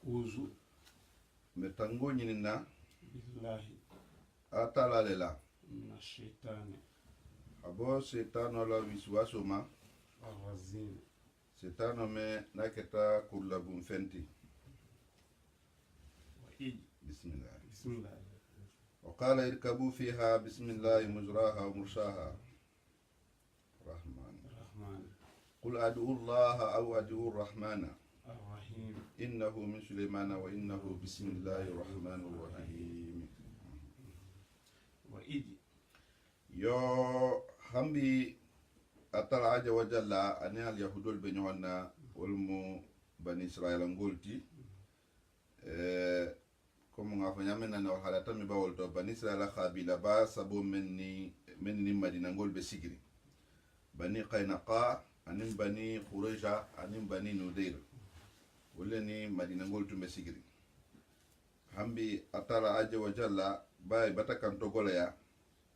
a'udhu metango nyinina billahi atala lela minash shaitani abo setano la wiswaso ma arrajim. setano me naketa kulla bum fenti bismillah Bismillah. وقال اركبوا فيها بسم الله مجراها ومرساها الرحمن قل أدعو الله أو أدعو الرحمن الرحيم إنه من سليمان وإنه بسم الله الرحمن الرحيم وإذ يو همبي أترى عز وجل أن اليهود البنيوانا والمو بني إسرائيل نقولتي comme nga fanya mena na halata mi bawol to bani israila khabila ba sabo menni madina ngol be sigiri bani qaynaqa anim bani khuraja anim bani nudair wolani madina ngol to be sigiri hambi atala aja wa jalla bay batakan to golaya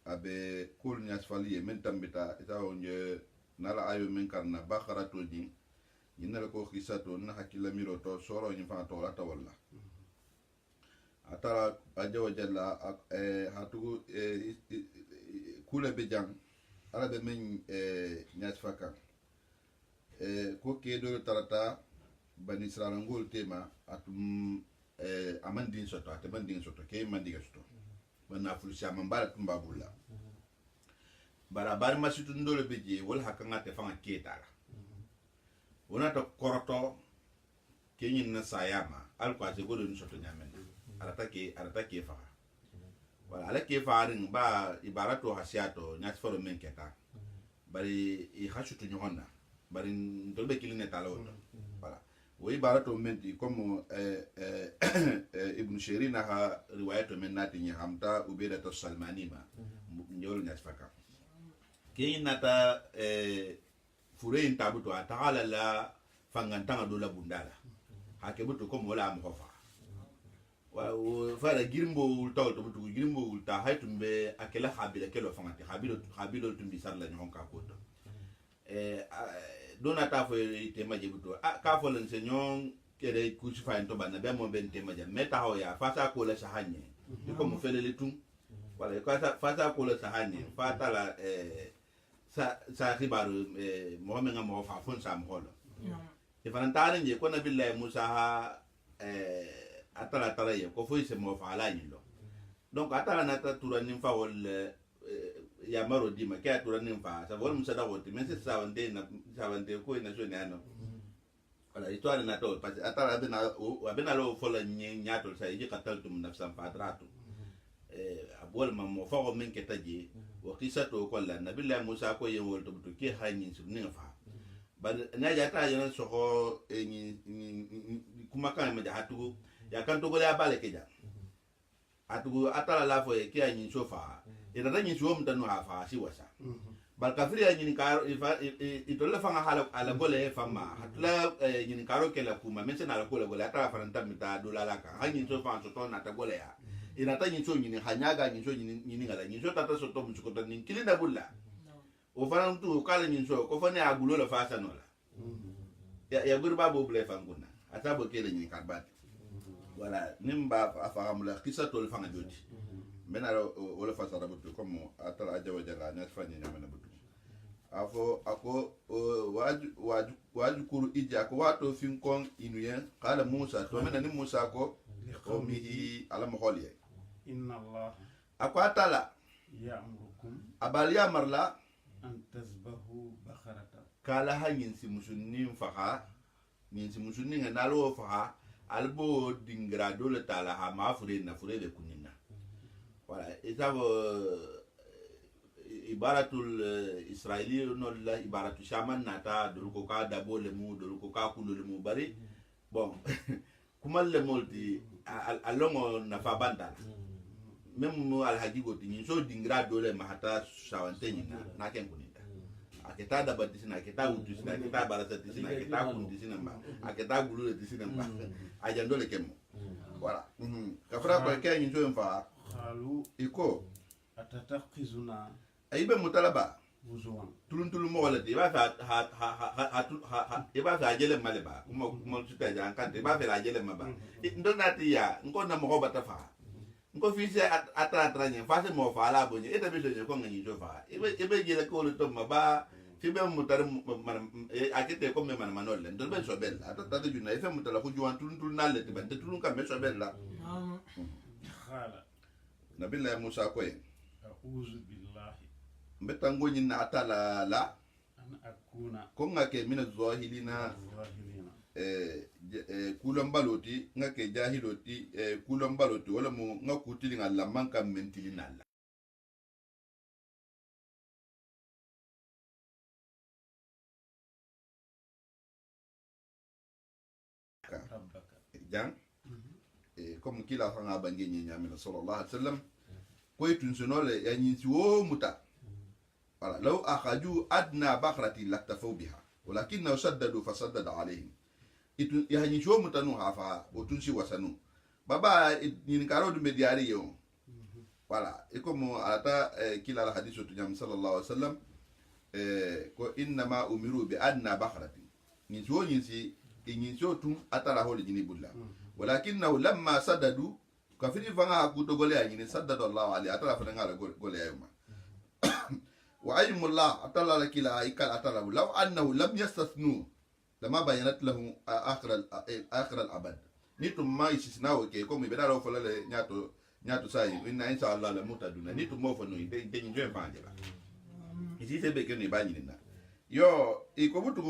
abe kul nyas faliye men tambita ita onje nala ayo men karna bakara to din yinala ko khisato na hakila miro to soro nyi fa to la tawalla atara aja wa jalla hatu kula be jang ala be men nyas faka ko ke do tarata bani israel ngol tema atum amandin soto atamandin soto ke mandiga soto bana fulsha mambara tumbabulla barabar masitu ndole beje wal hakanga te fanga ketala wona to koroto kenyin na sayama alko ase godo ni soto nyamen arata ke fa wala ala ke farin ba ibarato hasiato nyas foro men keta bari I hashutu nyonna bari ndolbe kiline talo wala wo ibarato menti comme ibn Shirina ha riwayato men nati nya hamta ubeda to salmani ma njol nyas faka kenyin nata fure intabuto atala la fangantanga do la bundala hakebuto comme wala am khofa wa fara girimbo ulta to butu girimbo ulta haytumbe akela habila kelo fangati habilo tumbi sarla nyon ka koto dona ta fo tema jebuto ka fo len senyon kere kusifa into bana be mo ben tema jam meta ho ya fasa ko la sahanye ko mo felele tum wala ko fasa ko la sahanye fata la sa khibaru mo menga mo fa fon sa mo holo e fanantare nje ko na billahi musa ha atala ye ko foi se mo fa la yilo donc atala na ta tura nim fa wol ya maro di ma ka tura nim fa sa wol musa da wote men se sa wande ko ina so ne ano wala histoire na to parce atala bena lo fo la nyato sa yi qataltum nafsan fa adratu abol ma mo fa ko men ke taji wa qisatu ko la nabillahi musa ko ye wol to ke hanyin su ne fa ba na ja ta yana so ko ni kuma kan ma ja hatu ya kan to gola bale keja atu atala la fo e ke anyin sofa ida tanyin so mtanu hafa si wasa bal kafiri anyin karo itola fanga ala gole fama hatla nyin karo ke la kuma mense na la gole ata faranta mita dola la ka anyin sofa so to na ta gole ya ida tanyin so nyin hanyaga nyin so nyin ngala nyin so tata so to mchuko to nyin kilinda bulla o fana mtu kala nyin so ko fane agulo la fasa nola ya gurba bo ble fanguna atabo kele nyin karbati voilà nimba afahamula kisa tol fanga joti menara wala fasara butu comme atala aja wajala na fanya nyama na butu afo ako waju kuru ija ko wato finkon inuyen qala musa to mena ni musa ko qawmihi ala maholiye inna allah ako atala ya'murukum abaliya marla an tasbahu bakharata kala hanyin si musunnin faha min si musunnin nalo faha albo dingra dole tala ha ma fure na fure de kunina wala isabo ibaratul israeli no la ibaratu shaman nata dul ko ka dabo le mu dul ko ka kulu le mu bari bon kumal le molti alongo na fa banda même mo al hajigo tin so dingra dole ma hata shawante na ken kunina aketa da badisina aketa udisina aketa barasa disina aketa kundisina mba aketa gulu disina mba ajando le kemo voilà kafra ko ke nyi so mfa qalu iko atataqizuna ayibe mutalaba وزوان tulun mo wala di ba iba fa jele male ba kuma tuta jan kan ba fa jele ma ba ndona ti ya ngo na mo ba ta fa ngo fi se atra nya fa se mo fa la bo nya eta bi so ko ngi jo fa ibe jele ko lo to ma ba fi be mo tar man akete ko me man manolle ndo be so bella ta juna ife mo tala ko juwan tulun na le te ban te tulun ka me so bella قال nabilla musa ko أعوذ بالله mbetango nyina atala la أن أكون ko ngake min az-zahilina الظاهرين kulon baloti ngake jahiloti kulon baloti wala mo ngakutili ngalla manka mentili nalla ربك jang comme kila fanga bangi nyamina sallallahu alaihi wasallam ko itun sonole ya nyinti wo muta wala law akhaju adna bakrati laktafu biha walakinna shaddadu fasaddada alaihim itun ya nyinti wo muta no hafa otun si wasanu baba ni karo du mediari yo wala ikomo ata kila al hadithu tunyam sallallahu alaihi wasallam ko inna ma umiru bi adna bakrati nyinti wo nyinti otun atara holi jini bulla ولكنه لما سددوا كفري فانا كودو غولي اني سدد الله عليه اتلا فنا غولي ايما وعلم الله اتلا لك لا ايكل اتلا لو انه لم يستثنوا لما بينت له اخر الابد نيتم ما يسناو كي كوم بيدارو فلا نياتو ساي ان شاء الله لمتدنا نيتم مو فنو دي نجو فانجلا يسي سبي كني بانينا يو ايكوبوتو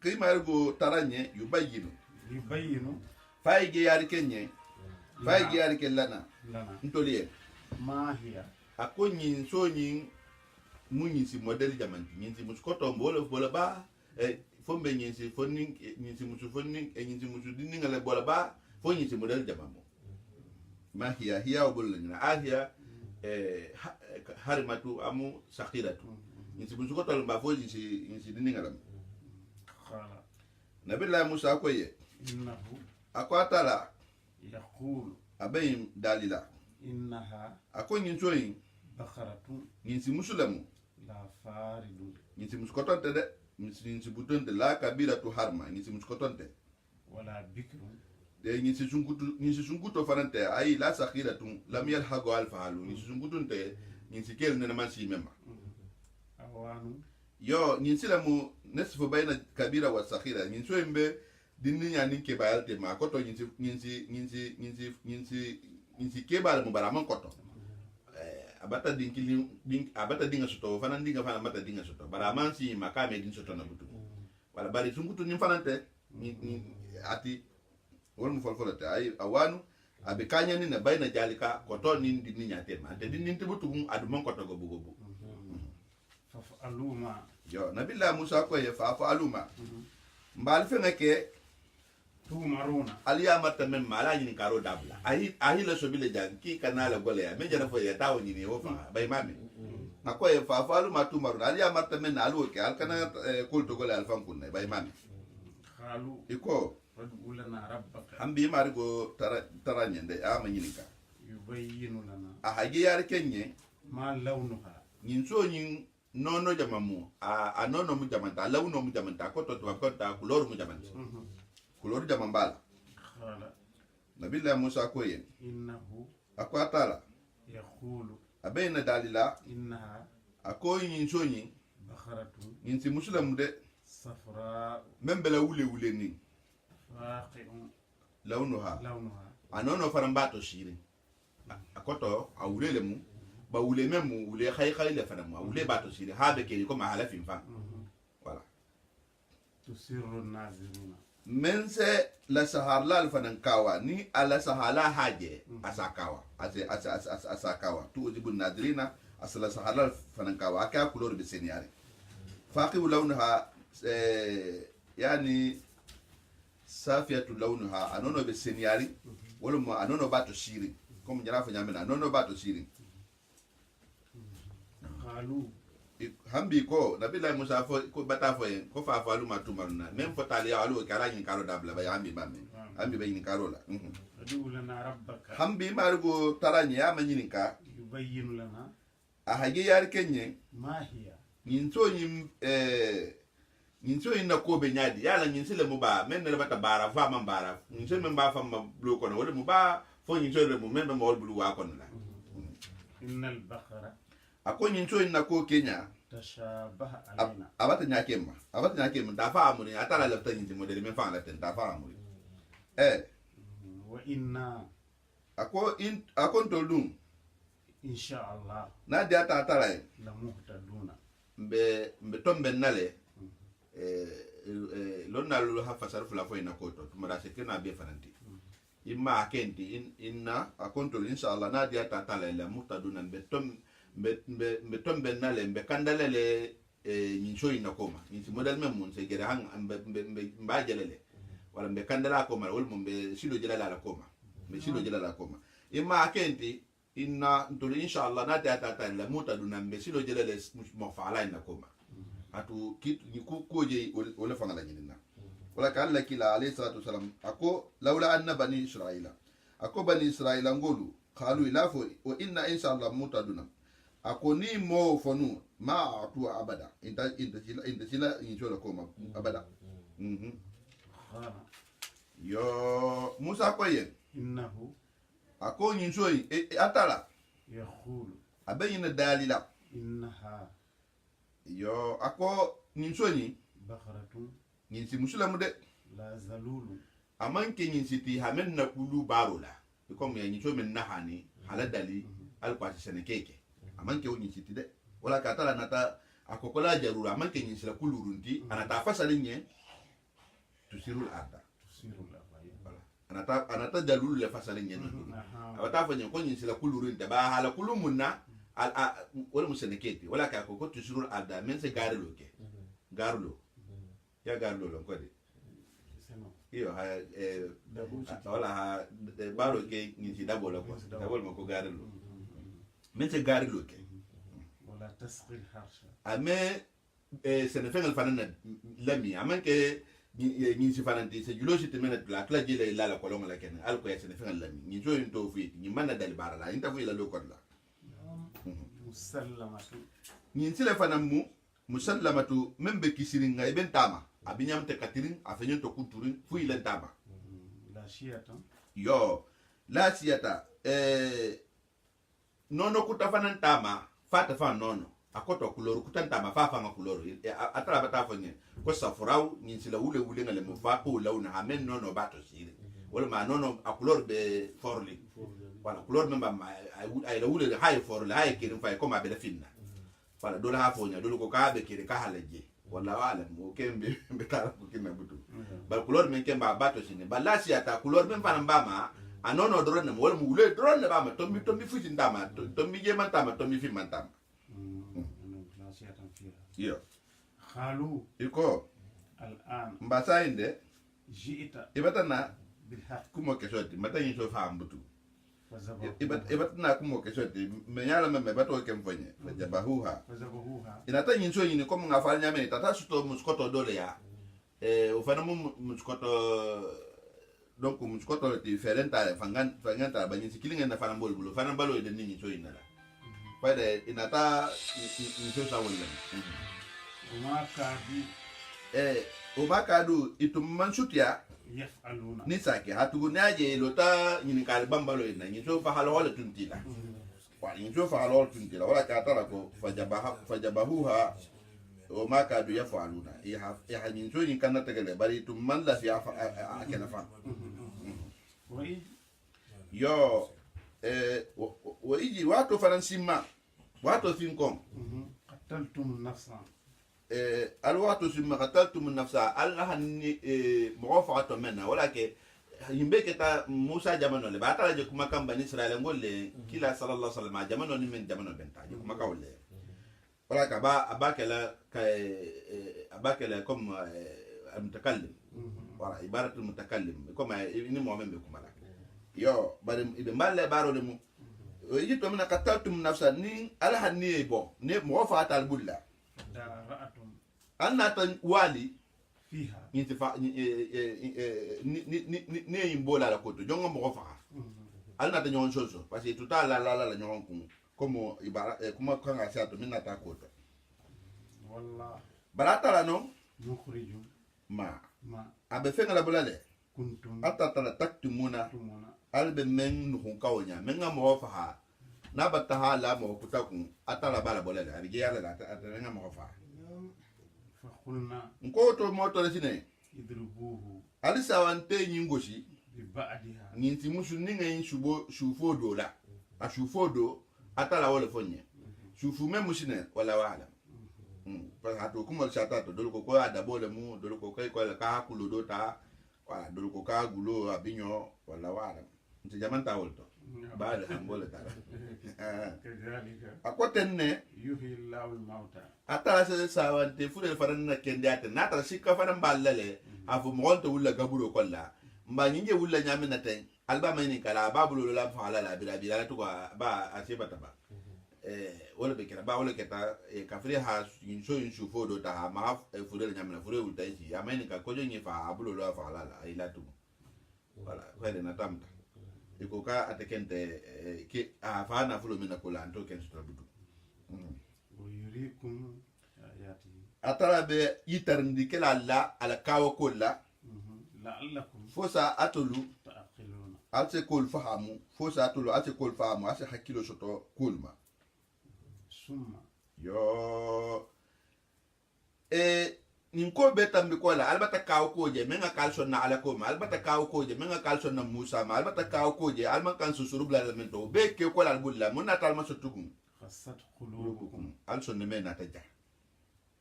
كيما يرغو تراني يبينو يبين faige yari kenye faige yari kellana لنا ntoliye ما هي akonyin sonyin munyin si model jamanti nyinsi muskoto mbolo bola ba fombe nyinsi fonin nyinsi musu fonin nyinsi musu diningale bola ba fonyin si model jamamo ma hiya obulna ahia harimatu amu sakhiratu nyinsi muskoto ba fonyin si nyinsi diningale قال nabilla musa koye إنه akwatala يقول abayim dalila إنها akonyin soyin بقرة nyinsi musulamu لا فارد nyinsi muskotonte de nyinsi butonte la kabira tu harma nyinsi muskotonte ولا بكر de nyinsi sunkuto fanante ay la sakhiratu lam yalhagu alfahalu nyinsi sunkutonte nyinsi kel nena mansi mema أوان yo nyinsi lamu nesfo bayna kabira wa sakhira nyinsi embe dinni nyani ke bayalte ma koto nyinsi ke bal mu baraman koto abata abata dinga soto fana dinga fana mata dinga soto baraman si makame din soto na butu wala bari sungutu nim fanante ni ati wol mu folfolate ay awanu abe kanya ni na bayna jalika koto ni dinni nyate ma te dinni tibutu aduma koto go bugo فافعلوا ما yo nabilla musa ko ye fa aluma mbal fe ngake تؤمرون aliya marta men mala ni karo dabla ahi la sobile jan ki kanala gole ya men jana fo ya tawo ni wo fa bay mami akoy fa aluma tumaru aliya marta men alu ke alkana kulto gole alfan kunne bay mami قالوا iko ادعوا لنا ربك hambi margo tara nyende ama nyinika يبين لنا ahagi yar kenye ما لونها nyin so nyin nono jamamu a nono mu jamanta lawno mu jamanta ko to ko ta kulor mu jamanta kulor jamambala قال nabilla musa ko yen إنه akwatala يقول abayna dalila إنها akoy nyin so nyin بقرة nyin si musulamu de صفراء membela wule ni فاقع lawnuha لونها anono farambato shiri akoto awulele mu ba wule memu wule khay le fana mu wule bato shiri habe ke ko ma hala fin fa wala تسر الناظرين mense la saharla al fanan kawa ni ala sahala haje asakawa asakawa tu ujibun nadirina asala saharla al fanan kawa aka kulor bi seniari faqi lawnaha yani safiyatu lawnaha anono be seniari wala mo anono bato shiri comme jara fa nyamena anono bato shiri قالوا hambi ko nabila musa fo ko bata fo en ko fa falu matumaruna même fo tali alu kala ni karo dabla bay hambi bamme hambi bay ni karo la ادعوا لنا ربك hambi margo taranya ya manyini ka يبين لنا ahage yar kenye ما هي nyinso yin na ko be nyadi yala nyinsi le muba men ne bata bara fa man bara nyinso men ba fa ma blu kono wala muba fo nyinso le mu men ba mo blu wa kono la إن البقرة ako nyinso yin na ko kenya تشابه علينا abata nyakema da fa amuri atala le tan nyinsi modeli men fa la tan da fa amuri وإنا ako ntolum إن شاء الله na dia ta atala لمهتدون mbe tombe nale lonna lu ha fasar fula fo ina koto tumara se kena be fananti imma akenti inna akonto inshallah na dia ta atala la muhtaduna mbe tombe nale mbe kandalele nyinso ina koma nyinsi model mem mun se gere hang mbe ajelele wala mbe kandala koma wala mbe silo jelala la koma mbe silo jelala koma imma akenti inna ntuli inshallah na dia ta atala la muhtaduna mbe silo jelele mo faala ina koma atu kit ni ku koje wala fangala nyina wala ka Allah kila alayhi salatu wasalam ako laula anna bani israila ako bani israila ngolu qalu ilafu wa inna inshallah mutaduna ako ni mo fonu ma atu abada inta sila injola koma abada yo musa koyen إنه ako nyinjoi atala يقول abayina dalila إنها yo ako nyinjoni بقرة nyinsi musulamu de لا زلول amanke nyinsiti hamen na kulu barola ikom ya nyinso men nahani haladali alkwati senekeke amanke o nyinsiti de wala katala nata akokola jarura amanke nyinsila kulurunti anata fasali nye tusirul arda تسير الأبايا anata dalulu le fasali nye awata fanya ko nyinsila kulurunti ba hala kulumunna wala musenekete wala ka ko tusirul arda men se garlo ke garlo ya garlo lo ko de iyo ha wala ha baro ke nyinsi dabola ko dabol mako garlo men se garlo ke ولا تسقي الحرش ame senefengal fanana lami amanke nyinsi fananti se julosi temena la kla jele la kolonga la ken alko ya senefengal lami nyinso into fi ni manna dal barala inta fu ila lo kodla مسلمة nyinsi le fanamu musallamatu membe kisiringa iben tama abinyam te katirin afenyo to kuturin fu ila tama لا شيئة yo la siata nono kutafanan tama fata fa nono akoto kuloro kutantama fa fa kuloro atara bata fonye ko safurau nyinsila wule ngale mo fa ko launa hamen nono bato sire wala ma nono akulor be forli wala kulor memba ay la wule hay forli hay kirin fa ko ma be finna wala dola ha fonya dolo ko ka be kire ka halaje wala wala mo kembe be tara ko kinna butu bal kulor men kemba bato sine balasi ata kulor men fa mbama anono drone mo wala mo wule drone ba ma tombi fuji ndama tombi je mantama tombi fi mantama لا شيئة فيها yo قالوا iko الآن mbasa inde جئت ibatana بالحق kumo kesoti mata yin so fa mbutu فذبحوها ibatana kumo kesoti menyala me bato kemfonye fajabahuha فذبحوها inata yin so yin ko nga fa nyame tata suto muskoto dole ya ufana muskoto donc muskoto diferenta fanganta ba yin sikilinga na fana mbol bulo fana balo de nin so yin la pade inata yin so sa wolle وما كادوا umakadu itumman sutia يفعلون ni sake hatugu naje lota nyini kal bambalo ina nyinso fa halo wala tuntila wa nyinso fa halo wala tuntila wala ka tara ko fajabahuha o makadu yafaluna ya nyinso yin kana tegele bari tumman la fi akena fa وإذ yo wa iji watu faransima watu finkom قتلتم نفسا alwaqtu summa qataltum an-nafsa allahanni mughafatu minna walake yimbe ta Musa jamano le batala je kuma kan bani Israel ngolle kila sallallahu alaihi wasallam jamano ni men jamano benta je kuma kawle walaka ba abakela comme al-mutakallim wala ibaratul mutakallim comme ni mo membe kuma la yo bari ibe malle baro le mu yito mina qataltum nafsa ni allahanni bo ne mughafatu al-bulla رأتم anna tan wali فيها intifa ni imbola la koto jongo mo fa alna ta nyon soso parce que tout la nyon kun como ibara kuma kanga sa to minna ta ko to والله barata la no مخرج ma ما abe fenga la bulale كنتم atata taktumuna تكتمون albe men nuhun kawonya men nga mo fa ha na batta ha la mo kutakun atala bala bulale abi yala la ta nga mo fa فقلنا nko to mo to sine اضربوه ali sawante nyingoshi ببعدها nyinti musu ninga shufo do la a shufo do atala wala fonye shufu men musine wala wala pa hato kuma shata to dol ko ada bole mu dol ko kai ko ka kulo do ta wala dol ko ka gulo abinyo wala wala nti jamanta wolto baada hambole tara كذلك akotenne يحيي الله الموتى atala se sawante fure faranna kendate nata sikka faran ballale afu monto wulla gaburo kolla mba nyinge wulla nyamina ten alba mayni kala babulo la fala la bila to ba asebata ba wala be kera ba wala keta kafri ha insho fodo ta ma fure nyamina fure ulta yi amayni ka kojo nyi fa abulo la fala la ila tu wala kwede na tamta iko ka atekente ke fa na fulo mina kola anto ken strabudu ويريكم آياته atara be yitarndi kala la ala kawo kolla لعلكم fosa atolu تعقلون ate kol fahamu fosa atolu ate kol fahamu ase hakilo soto kolma ثم yo ninko betam bi kola albata kawo koje menga kalson na ala koma albata kawo koje menga kalson na musa ma albata kawo koje alman kan susuru bla la mento be ke kola albulla munna talma sotugum قست قلوبكم alson ne mena taja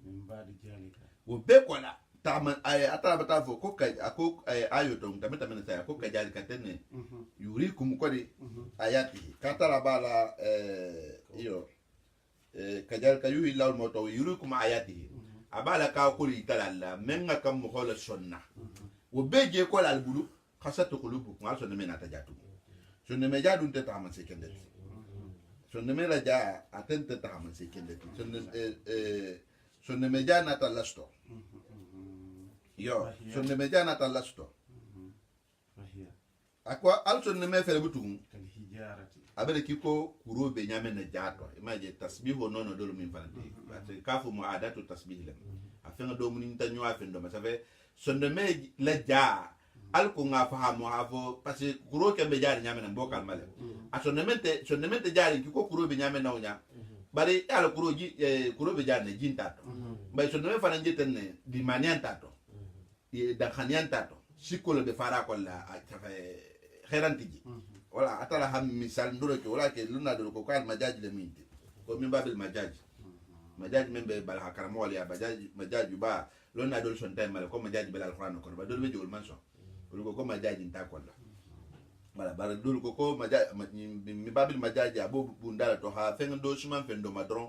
من بعد ذلك wo be kola taman ay atara bata fo ko kay ako ayo to tameta mena sa ko kay jali katene yurikum kodi ayati katara bala iyo kajal kayu illa moto yurikum ayati abala ka ko li talalla menga kam mo hola sonna wo beje ko la albulu khasatu qulubukum aso ne mena tajatu sonne me jadu te taman se kende sonne me la ja atente taman se kende sonne me jana talasto yo sonne me jana talasto فهي akwa also ne me fere butum كالحجارة abele kiko kurobe nyame na jato imaje tasbihu nono dolo min fanati parce kafu mu adatu tasbih lam afenga do mun tanyo afendo ma save sonde me la ja alko nga fahamu havo parce que kuro ke be jari nyame na mbokal male a sonde mente jari kiko kurobe nyame na onya bari ala kuroji kurobe jari ne jintato bay sonde me fanan jitenne di maniantato da khaniantato sikolo be fara kolla a tafe kherantiji wala atala ham misal ndoro ke wala ke luna do ko kan majaji le minti ko min babil majaji membe bal hakara mo ya majaji ba luna do son tay mal ko majaji bel alquran ko ba do be jol manso ko majaji ta ko la wala bar do ko majaji mi babil majaji abo bundala to ha fen do suman fen do madron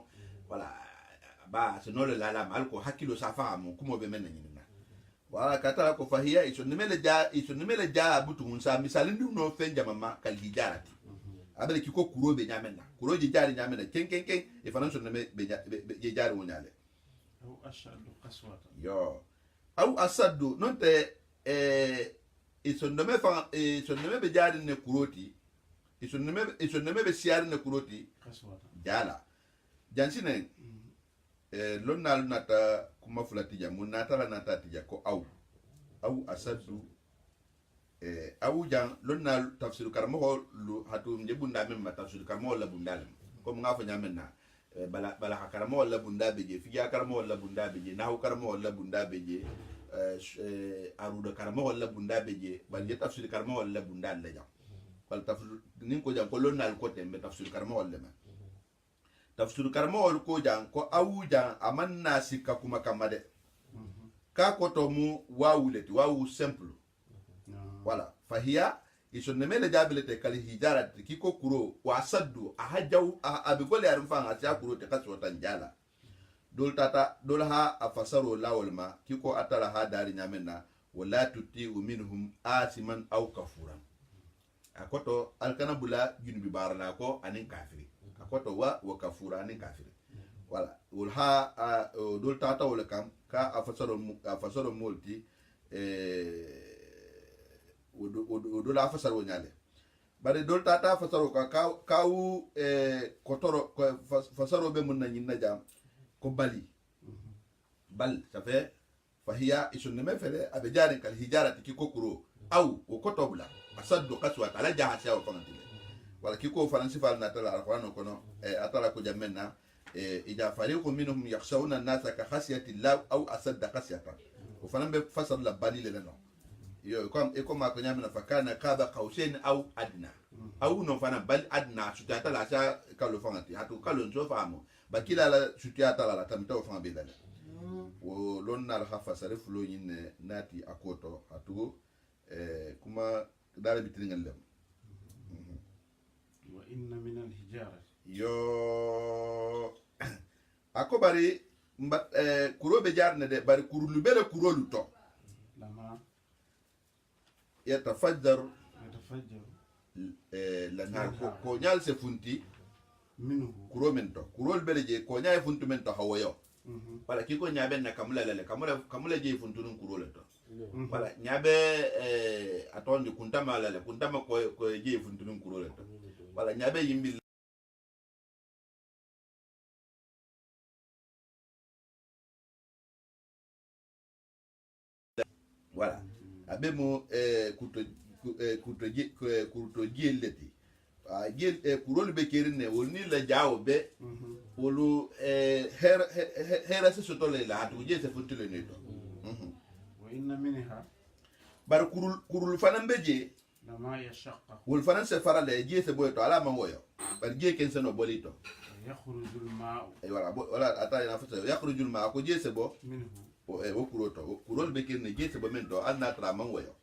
wala ba se no le la mal ko hakilo safa mo kumo be men ni wala katara ko fahiya iso nimele ja butu unsa misali ndu no fenja mama kal hijarati abele kiko kurobe nyamena kuroje jari nyamena ken e fanan so neme be jari wonyale أو أشد قسوة yo au asadu nonte iso neme be jari ne kuroti iso neme be siari ne kuroti قسوة jala jansine lonnal nata kuma fulati jamu nata la nata tija ko au asadu au jang lonnal tafsir karmo lu hatu njebunda memma tafsir karmo la bundal ko nga fa nyamenna bala karmo la bunda beje fiya karmo la bunda beje nahu karmo la bunda beje aruda karmo la bunda beje bal je tafsir karmo la bunda la jang bal tafsir nin ko jang ko lonnal ko tembe tafsir karmo la ma tafsir karmo ko jang ko awu jang amanna sikka kuma kamade ka ko to mu wawuleti wawu simple wala fahiya iso nemele jabilete kali hijara kiko kuro wa saddu ahajaw abigole arfanga ta kuro te kaso tanjala dol tata dol ha afasaru lawlma kiko atala ha dari nyamenna wala tuti minhum asiman aw kafuran akoto alkana bula junubi barala ko anin kafiri akoto wa kafura anin kafiri wala wal ha dol tata wala kam ka afasaru multi wodo la fasar wonyale bari dol tata fasaro ka kotoro fasaro be mun na nyinna jam ko bali bal ça fait fahiya isunne me fele abe jari kal hijarati ki kokuro au o kotobla asaddu qaswa ala jaha sha o fanatile wala ki ko faransi fal na tala alquran kono atala ko jamenna ida fariqun minhum yakhshawna an-nasa ka khashyati llah au asadda khashyatan o fanan be fasal la bali le no yo comme ko nyamina fakana qaba qausain au adna au no fana bal adna sutata la sa kalo fanati hatu kalo nzo famo bakila la sutata la tamta o fanga bedala wo lonna al khafa sarif lo yin nati akoto hatu kuma dara bitingal lem wa inna min al hijarati yo akobari kurobe jarne de bari kurulu bele kurolu to lama yatafajjaru yatafajjaru ko nyal se funti minhu kuro men to kurol bele je ko nyaay funtu men to hawoyo wala kiko nyaabe na kamula lele kamula je funtu nun kurole to wala nyaabe atondi kuntama lele kuntama ko je funtu nun kurole to wala nyaabe yimbi voilà abe mo kuto jelleti kurol be kerine woni la jaawo be wolu hera se sotole la atu je se futule ni to wa inna minha bar kurul fanan be je lama yashaqqa wol fanan se farale je se boy to ala man woyo bar je ken se no bolito yakhrujul ma'u wala ata ina fata yakhrujul ma'u ko je se bo minhu wo kuroto kurol be kerine je se bo men to anna tra man woyo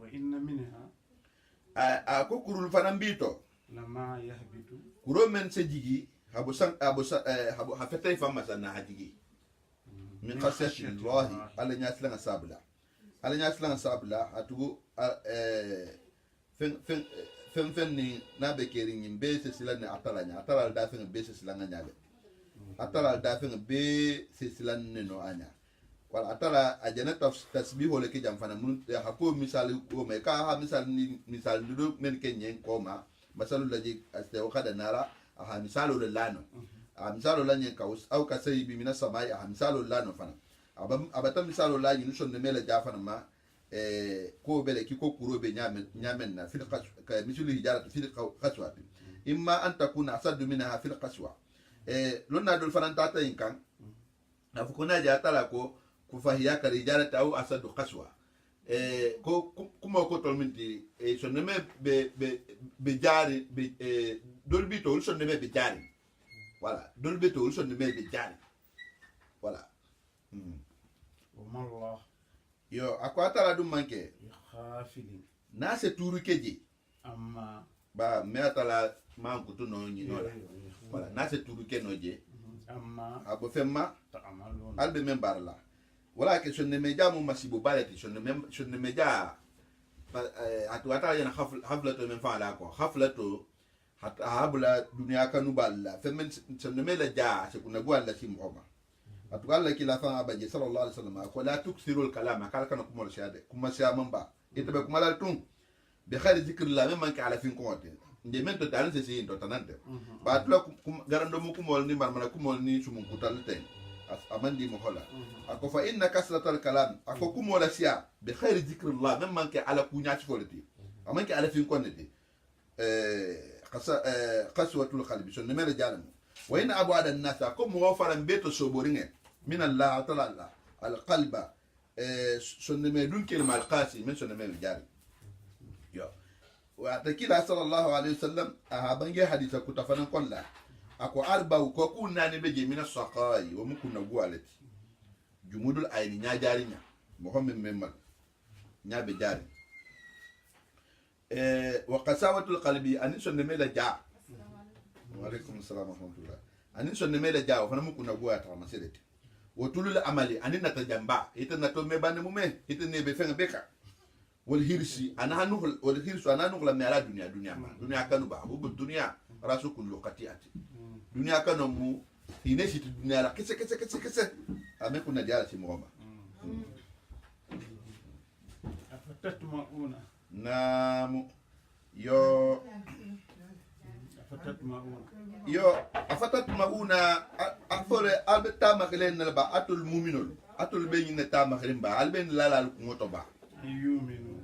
wa inna minha ko kurul fanan bito lama yahbitu kuro men se jigi habo hafetay fama sana hajigi min khashyati llahi ala nyaslan sabla atugo fen ni na be keri nyim be se silane atala da fen be se silanga nyabe atala da fen be se silane no anya wala atala ajana tasbihu le ke jam fana mun hako misali ko me ka ha misal du men kenyen koma masalu laji astawa kada nara aha misalu lano misalu lanye ka au ka sai bi mina samai aha misalu lano fana abata misalu la yinu sonne mele jafana ma ko bele ki ko kuro be nyamen na fil qaswa ka misulu hijaratu fil qaswa imma an takuna asaddu minha fil qaswa lonna dol fana tata inkan afukuna jatala ko kufahiya ka hijaratu au asaddu qaswa ko kuma ko tolminti sonne me be jari dolbi to sonne me be jari voilà dolbi to sonne me be jari voilà wa mallah yo akwatala dum manke khafilin na se turu keje amma ba me atala man kutu no nyinola voilà na se turu ke noje amma abo femma ta'malun albe men barla wala ke sonne me jamu masibo balati sonne me ja atu atala yana haflato men fala ko haflato hatta habla dunya kanu balla femmen sonne me la ja se kuna gwalla sim homa atu alla kila fa abaje sallallahu alaihi wasallam ko la tuksirul kalama kala kana kuma shade kuma sha mamba itabe kuma la tun bi khair zikrillah memman ka ala fin ko wote nde men to tan se sin to tanante ba tula garando mu kumol ni marmana kumol ni sumun kutalten amandi mo hola ako fa inna kasratal kalam ako kumola sia bi khair zikrillah memman ka ala kunya ci folati amman ka ala fin ko neti qaswatul qalbi son numero jalam wa in abada an-nas ako mo faran beto soboringe min Allah ta'ala al-qalba son numero dun kelma al-qasi min son numero jari yo wa takila sallallahu alaihi wasallam ahabange haditha kutafanan kolla ako arba ko kunna ne beje min as-saqai wa mukunna gwalati jumudul ayni nya jarinya muhammad memmal nya be jari wa qasawatul qalbi anin son numero ja wa alaikum assalam wa rahmatullah anin son numero ja fa mukunna gwata masedete wa tulul amali anin natajamba ita na to me bande mume ita ne be fenga beka wal hirsi ananu wal hirsu ananu la mera dunya ma dunya kanu ba bu dunya rasu kullu qati'ati dunya kanu mu ine shi dunya la kese ame kuna jara ci moma afatatma'una namu yo أفتطمعون yo afatatma'una afore albeta makhlen ba atul mu'minul atul be nyine ta makhlen ba alben lalal ngoto ba أن يؤمنوا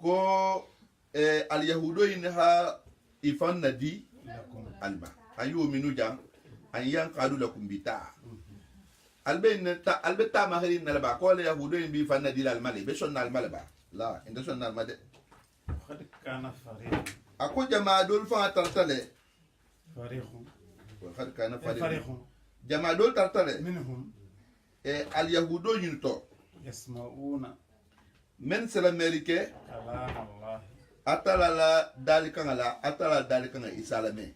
ko al yahudo in ha ifan nadi لكم alba ayu minu jam an yan qadu lakum bita alben ta albeta makhlen ba ko al yahudo in bi fan nadi al mali be sonnal malba la inda sonnal made وقد كان فريق ako jama dol fa tartale فريق وقد كان فريق فريق jama dol tartale منهم al yahudo in to يسمعون men sala melike كلام الله atala la dalikanga la atala dalikanga isalame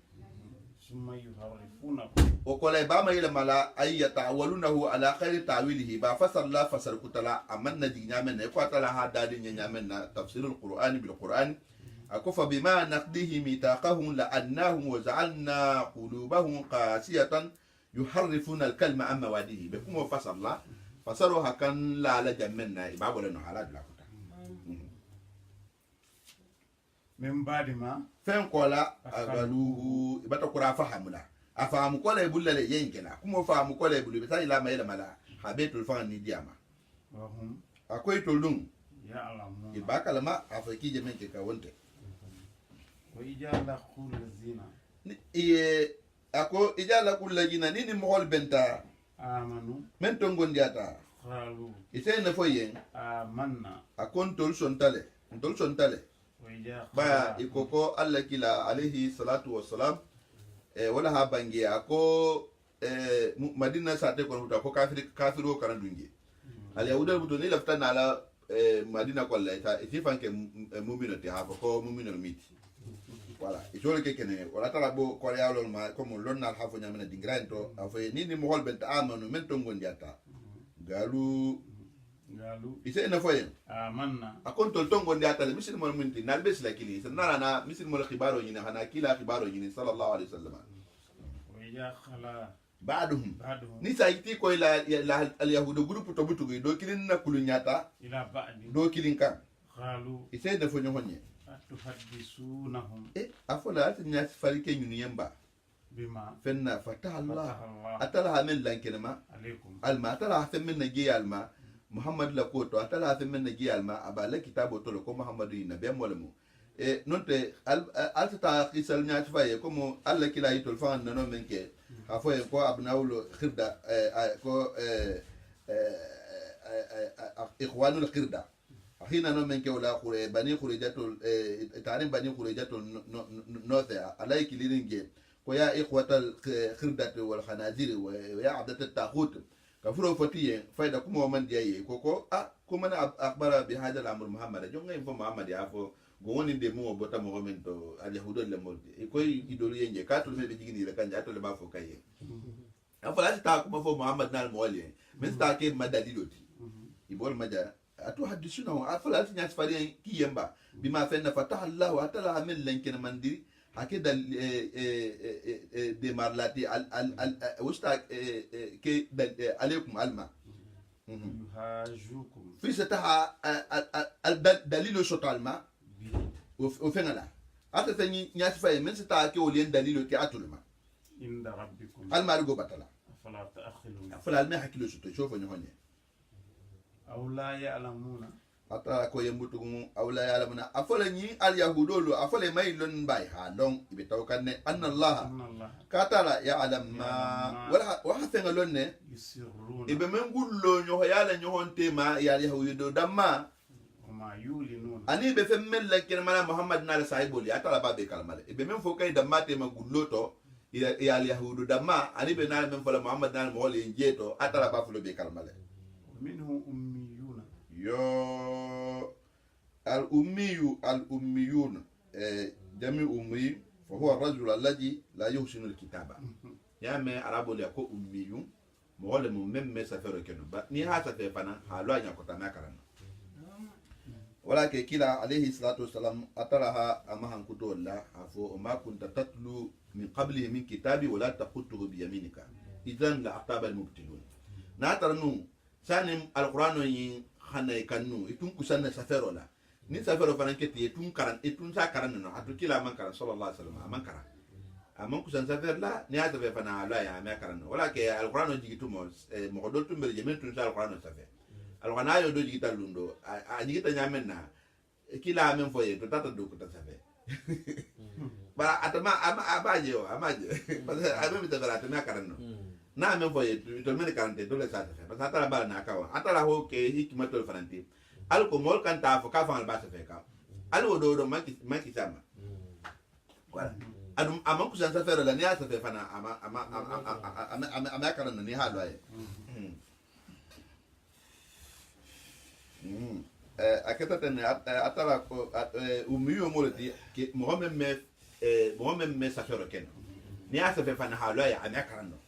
ثم يحرفونه o kola ba ma yela mala ay yata'awalunahu ala khairi ta'wilihi ba fasar la fasar kutala amanna dignya men ko atala ha dadi nya men na tafsirul qur'ani bil qur'an akofa bima naqdihi mitaqahum la annahum wa ja'alna qulubahum qasiyatan yuharrifuna al kalma amma wadihi be kuma fasar la fasaru hakan la la jammenna ibabo le no halad la kuta من بعد ما fen kola agaluhu ibata kura fahamuna afahamu kola ibulla le yenkena kuma fahamu kola ibulu bi sai la mayela mala habetul fa ni diama وهم akoy toldun يعلمون ibaka lama afaki je menke ka wonte وإذا لقوا الذين iye ako ijala kullajina nini mohol benta آمنوا men tongon diata قالوا ise na foyen آمنا akon tol sontale وإذا ba خلا ikoko alla kila alayhi salatu wassalam wala ha bangi ako madina sate ko huta ko kafiro kana dungi al yahuda buto ni lafta na la madina ko la ta ifanke mu'mino te ha ko mu'mino miti wala itole ke kene wala tala bo ko ya lol ma ko mo lonna ha fo nyamena dingranto afay ni mo hol benta amanu men to ngon diata galu قالوا ise na foyen آمنا akon tol tongo ndi atale misil mo minti nal bes la kili sanana na misil mo khibaro nyina hana kila khibaro nyina sallallahu alaihi wasallam وإذا خلا ba'duhum بعضهم ni sa iti ko ila al yahudu groupe to butu do kilin na kulu nyata إلى بعض do kilin kan قالوا ise da fo nyonye أتحدثونهم afola at nya farike nyunu yamba بما fenna fataha allah فتح الله atala ha men lankenema عليكم alma atala ha men na ge alma muhammad la ko to atala ha men na ge alma abala kitabo to ko muhammadu nabi molemu nonte al ta qisal nyaati faye ko mo alla kila yitol fa nano menke afo ko abnawlo khirda ko ikhwanul khirda hina no menke wala khure bani khurijatul tarim bani khurijatul nothe alay kiliringe ko ya ikhwatal khirdat wal khanazir wa ya adat at taghut kafuro fotiye fayda kuma man diye ko kuma na akhbara bi hada al amr muhammad jonga info muhammad ya fo go woni de mo bota mo momento al yahudo le molde e koy idolu yenje katul me be jigini le kanja to le ba fo kaye afala ta kuma fo muhammad nal moli men sta ke madaliloti ibol maja atu hadisuna afala nya sfari ki yamba bima fanna fataha allah wa ta'ala min lankin mandiri hakida de marlati al wasta ke alaykum alma يهاجوكم fi sataha al dalilu shotalma o fengala ata tanyi nyati faye men sita ke o lien dalilo ke atulma عند ربكم al marigo batala أفلا تأخذون fala al me hakilo shoto shofo nyonye أو لا يعلمون ata ko yembutu awla yalamuna afala nyi al yahudolo afala may lon bay ha long ibe tawkanne anna allah أن الله katala ya'lam ma wala wa hafenga lonne يسرون ibe men gullo nyo yala nyo honte ma ya yahudo damma وما يولنون ani be fem men la ken mala muhammad na saiboli atala ba be kalmale ibe men fo kay damma te ma gullo to ya al yahudo damma ani be na men fo muhammad na mo le jeto atala ba fo be kalmale ومنهم أميون yo al ummiyun jami ummi fa huwa ar-rajul alladhi la yuhsinu al-kitaba ya me arabo le ko ummiyun mo wala mo memme safero keno ba ni ha sa fe fana halu anya ko tama karana wala ke kila alayhi salatu wassalam ataraha amahan kuto la afo ma kunta tatlu min qablihi min kitabi wala taqutuhu bi yaminika idan la aqaba al-mubtilun na taranu sanim al-qur'ano yin hanay kanu itun kusanna safero la ni safero fanan keti etun karan etun sa karan no atu kila man karan sallallahu alaihi wasallam aman karan amon kusan safer la ni ata fe fana la ya me karan wala ke alquran jigitu mo mo do tumber je men tun sa alquran safer alquran ayo do jigita lundo a jigita nyamen na kila men foye to tata do ko ta safer bara atama abaje o amaje parce que abe mi tabara atama karan no na men foye to men karan te do le sa safer parce que atala bala na kawa atala ho ke hikmatul faranti al ko mol kan ta fo ka fa al ba safer ka al do maki sama voilà adum amon kusan safer la ni a safer fana ama karan no ni ha do ay aketa tene atala ko umiyo molati ke mohamed me safero ken ni asa fe fana halo ya ana karando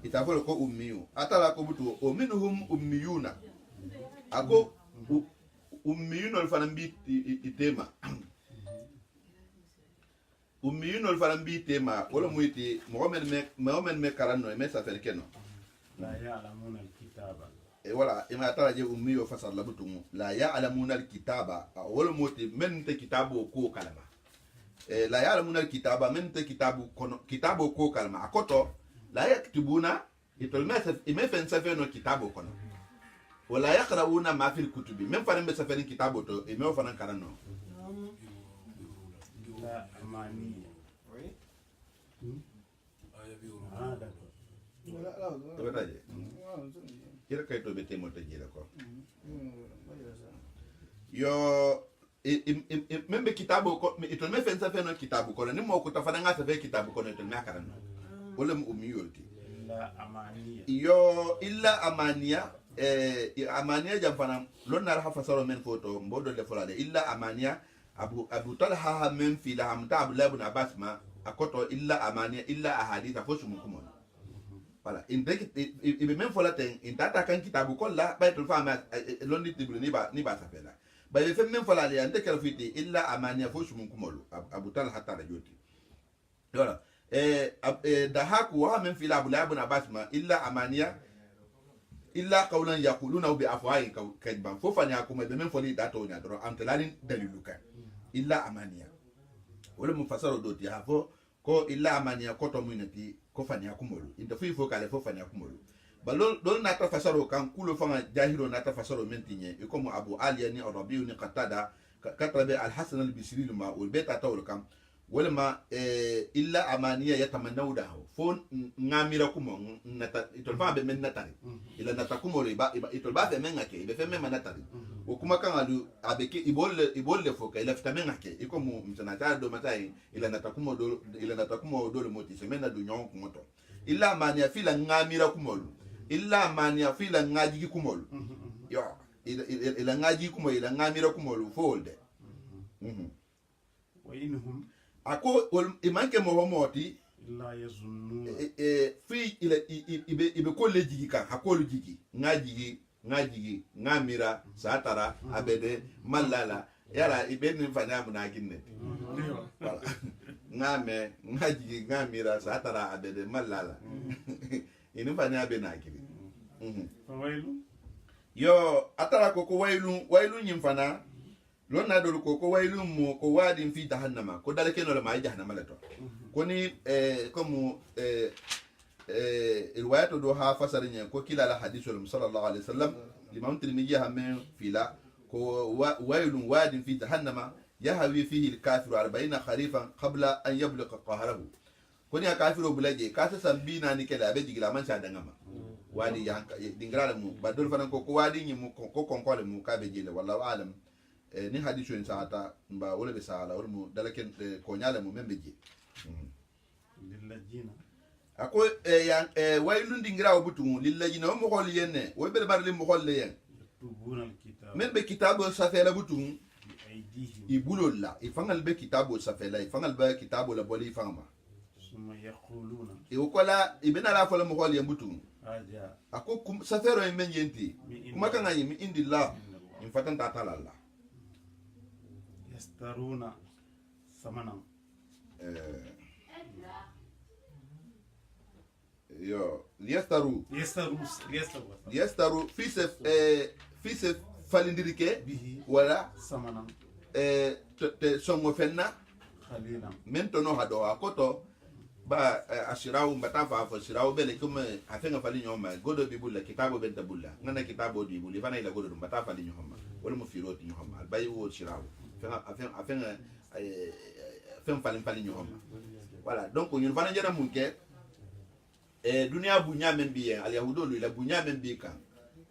itafolo ko umiyo atala ko butu o minhum ummiyuna ako ummiyuna fana bi itema ummiyuna fana bi tema wala muiti mohamed me karando me safero ken la ya'lamuna al-kitaba wala ima tara je ummiyo fasal la butumu la ya'lamuna al-kitaba wala moti men te kitabu ko kalama la ya'lamuna al-kitaba men te kitabu ko kalama akoto la yaktubuna itol mesaf imefen safeno kitabu kono wala yaqrauna ma fil kutubi men faran be safeno kitabu to ime fanan karano la amaniya wala kira kay to be temo te jira ko yo membe kitabu ko itol me fen sa fe no kitabu ko ni mo ko ta fana nga sa fe kitabu ko no itol me akaran wala mu umiyolti la amaniya yo illa amaniya amaniya jam fana lon nar ha fasaro men foto mbodo le folade illa amaniya abu talha men fi la hamta abdullah ibn abbas ma akoto illa amaniya illa ahadith fo sumu ko voilà ibe même fola ten intata kan kitabu kolla baytul fama londi tibul ni ba safela ba be même fola le ante kala fiti illa amaniya fo sumun kumolu abu tal hatta da joti voilà da haku wa men fila abu labun abasma illa amaniya illa qawlan yaquluna bi afwahi kadban fo fanya kuma be même foli dato nya dro am talani daliluka illa amaniya wala mufassaro doti ha fo ko illa amaniya ko to munati ko fanya kumolu inda fo kale fo fanya kumolu balol dol na ta fasaro kan kulo fanga jahiro na ta fasaro mentinye e comme abu ali ni arabi ni qatada katabe al hasan al bisri ma ul beta tawul kam wala ma illa amaniya yatamannawda fo ngamira kumo nata itol fa be men natari ila nata kumolu ba itol ba be men ngake be fe men natari o kuma kan adu abeke ibolle fo ka ila fitamen ngake e comme msanata do matai ila nata kumo do le moti semena do nyon kumoto illa amaniya fila ngamira kumolu illa mania fila ngaji kumolu yo ila ngaji kumo ila ngamira kumolu folde wa inhum ako imanke mo moti illa yazunnuna fi ila ibe ko lejigi kan hakolu jigi ngaji ngamira satara abede malala yala ibe ni fanya muna ginne wala ngame ngaji ngamira satara abede malala inu fanya be na kiri wailu yo atara ko wailu nyimfana lonna do ko wailu mo ko wadi fi jahannama ko dale keno le ma jahannama le to koni comme riwayat do ha fasarinya ko kila la hadithul sallallahu alaihi wasallam limam tirmidhi ha men fila ko wailu wadi fi jahannama yahwi fihi al-kafiru 40 kharifan qabla an yablugha qahrahu koni ya kafiru bulaje ka sa sambina ni kala be jigila man sa dangama wadi yanka dingrala mu badol fanan ko wadi nyi mu ko konkole mu ka be jile wallahu alam ni hadithu en saata mba wala be sala wala mu dalaken ko nyala mu membe ji lillajina ako yan waylun dingrawo butu lillajina mo hol yenne wo be bar lim mo hol yen tubuna alkitab membe kitabo safela butu aydihim ibulolla ifangal be kitabo safela ifangal be kitabo la boli fama summa yaquluna ukola ibena la fola mo hol yen butu aja ako safero en men yenti kuma kan ayi mi indillah in fatan ta talalla yastaruna samanan yo liyastaru fi se falindirike bihi wala samanan te songo fenna خليلا mento no hado akoto ba asirawu mbata fa sirawu bele kuma afenga fali nyoma godo bibulla kitabo benta bulla ngana kitabo di buli fana ila godo mbata fali nyoma wala mo firoti nyoma bayi wo sirawu afenga fali nyoma voilà donc ñun fana jara munke dunia bunya men biyen al yahudo lu la bunya men bi kan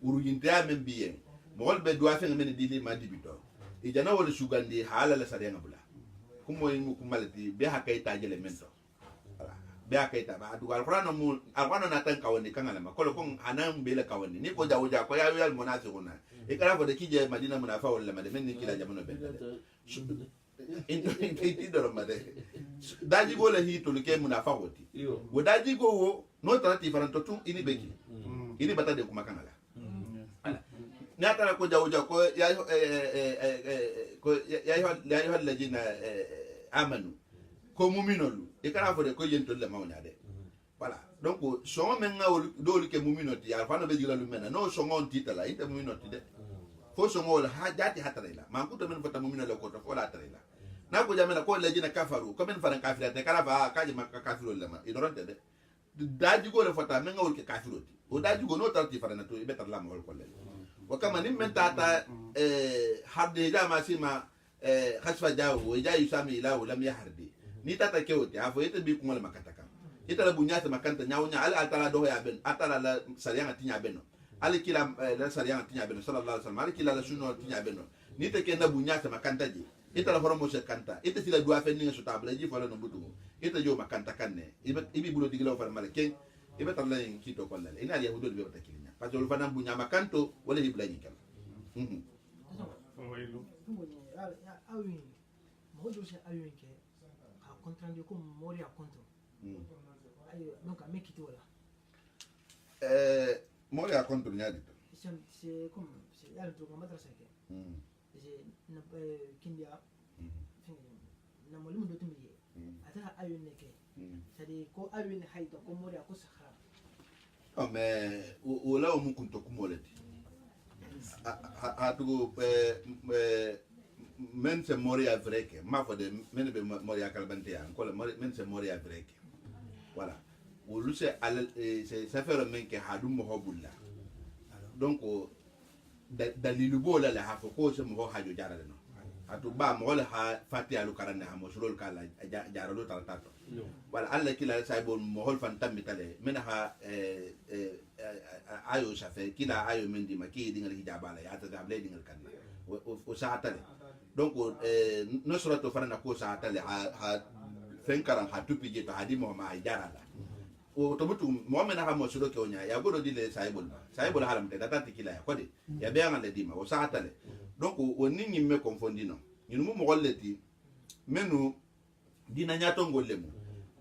uru yinta men biyen mo be do afenga men dili ma dibito e jana wala sugandi hala la sariya bula kumo yin ku malati be hakay tajele mento voilà be hakay ta ba du alquran mu alquran na tan kawani kangala ma kolo kon anan be la kawani ni ko jawo ja ko ya yal munafiquna e kala fo de kije madina munafa wala ma de men ni kila jamono be into doro ma de daji go la hito le ke munafa woti wo daji go wo no tarati faranto tu ini beki ini bata de kuma kangala ناتنا كو جاوجا كو يا ايها الذين امنوا كو مؤمنون يكرا فودي كو ينتول ما ونيا voilà donc songo men ngawol doli ke muminoti ya fana be jila lu mena no songo titala ite muminoti de fo songo la hajati hatarila ma kuto men fota mumino le ko to la tarila na ko jamena ko le jina kafaru ko men fara kafira te kala fa kaji makka kafiru le ma ignorante de daji go le fota men ngawol ke kafiroti o daji go no tarti fara na to be tar la mo ko le وكما نمن تاتا حد جاما سيما خسف جاو وجاي يسامي لا ولم يحردي ني تاتا كيوتي عفوا يتبي كوم لما كتاكا يتلا بنيات ما كانت نياونيا على اتلا دو يا بن اتلا لا سريان تينيا بنو على كلا لا سريان تينيا بنو صلى الله عليه وسلم على كلا لا سنو تينيا بنو ني تكي نا بنيات ما كانت جي يتلا فرمو سكانتا يتسلا دوا فنين سو تابلا جي فلا نبوتو يتجو ما كانت كانني يبي بولو ديغلو فرمالكين يبي تلا كيتو كولا ina اليهود اللي بيتكلم parce que le fana bunya makanto wala hibla nyikal فويل awi mo do se awi ke a contrandi ko mori a conto ayo donc a mekiti wala mori a conto nyadi to c'est comme c'est yalla to ma madrasa ke c'est na kindia na mo limu do tumbi ata awi ne ke c'est ko awi ne haydo ko mori a ko sakhara oh mais wala o mun kunto kumoleti hatugo men se moria vreke ma fo de men be moria kalbante ya ko men se moria vreke voilà o lu se al c'est ça fait men ke hadu mo hobulla donc dalilu bola la hafo ko se mo hajo jarale no atu ba mo la ha fati alu karane ha mo sulol kala jaralo taratato voilà alla kila saibon mo hol fantam mitale menaha ayo shafe kila ayo mendi maki dingal hijabala ya ta dable dingal kanna o saatale donc no surato farana ko saatale ha fenkaran ha tupije to hadimo ma jarala o to butu mo menaha mo sulo ke onya ya godo dile saibol halam te data kila ya kode ya be ngale dima o saatale donc o ninni me confondino ñun mo golleti menu dina nyato ngollemu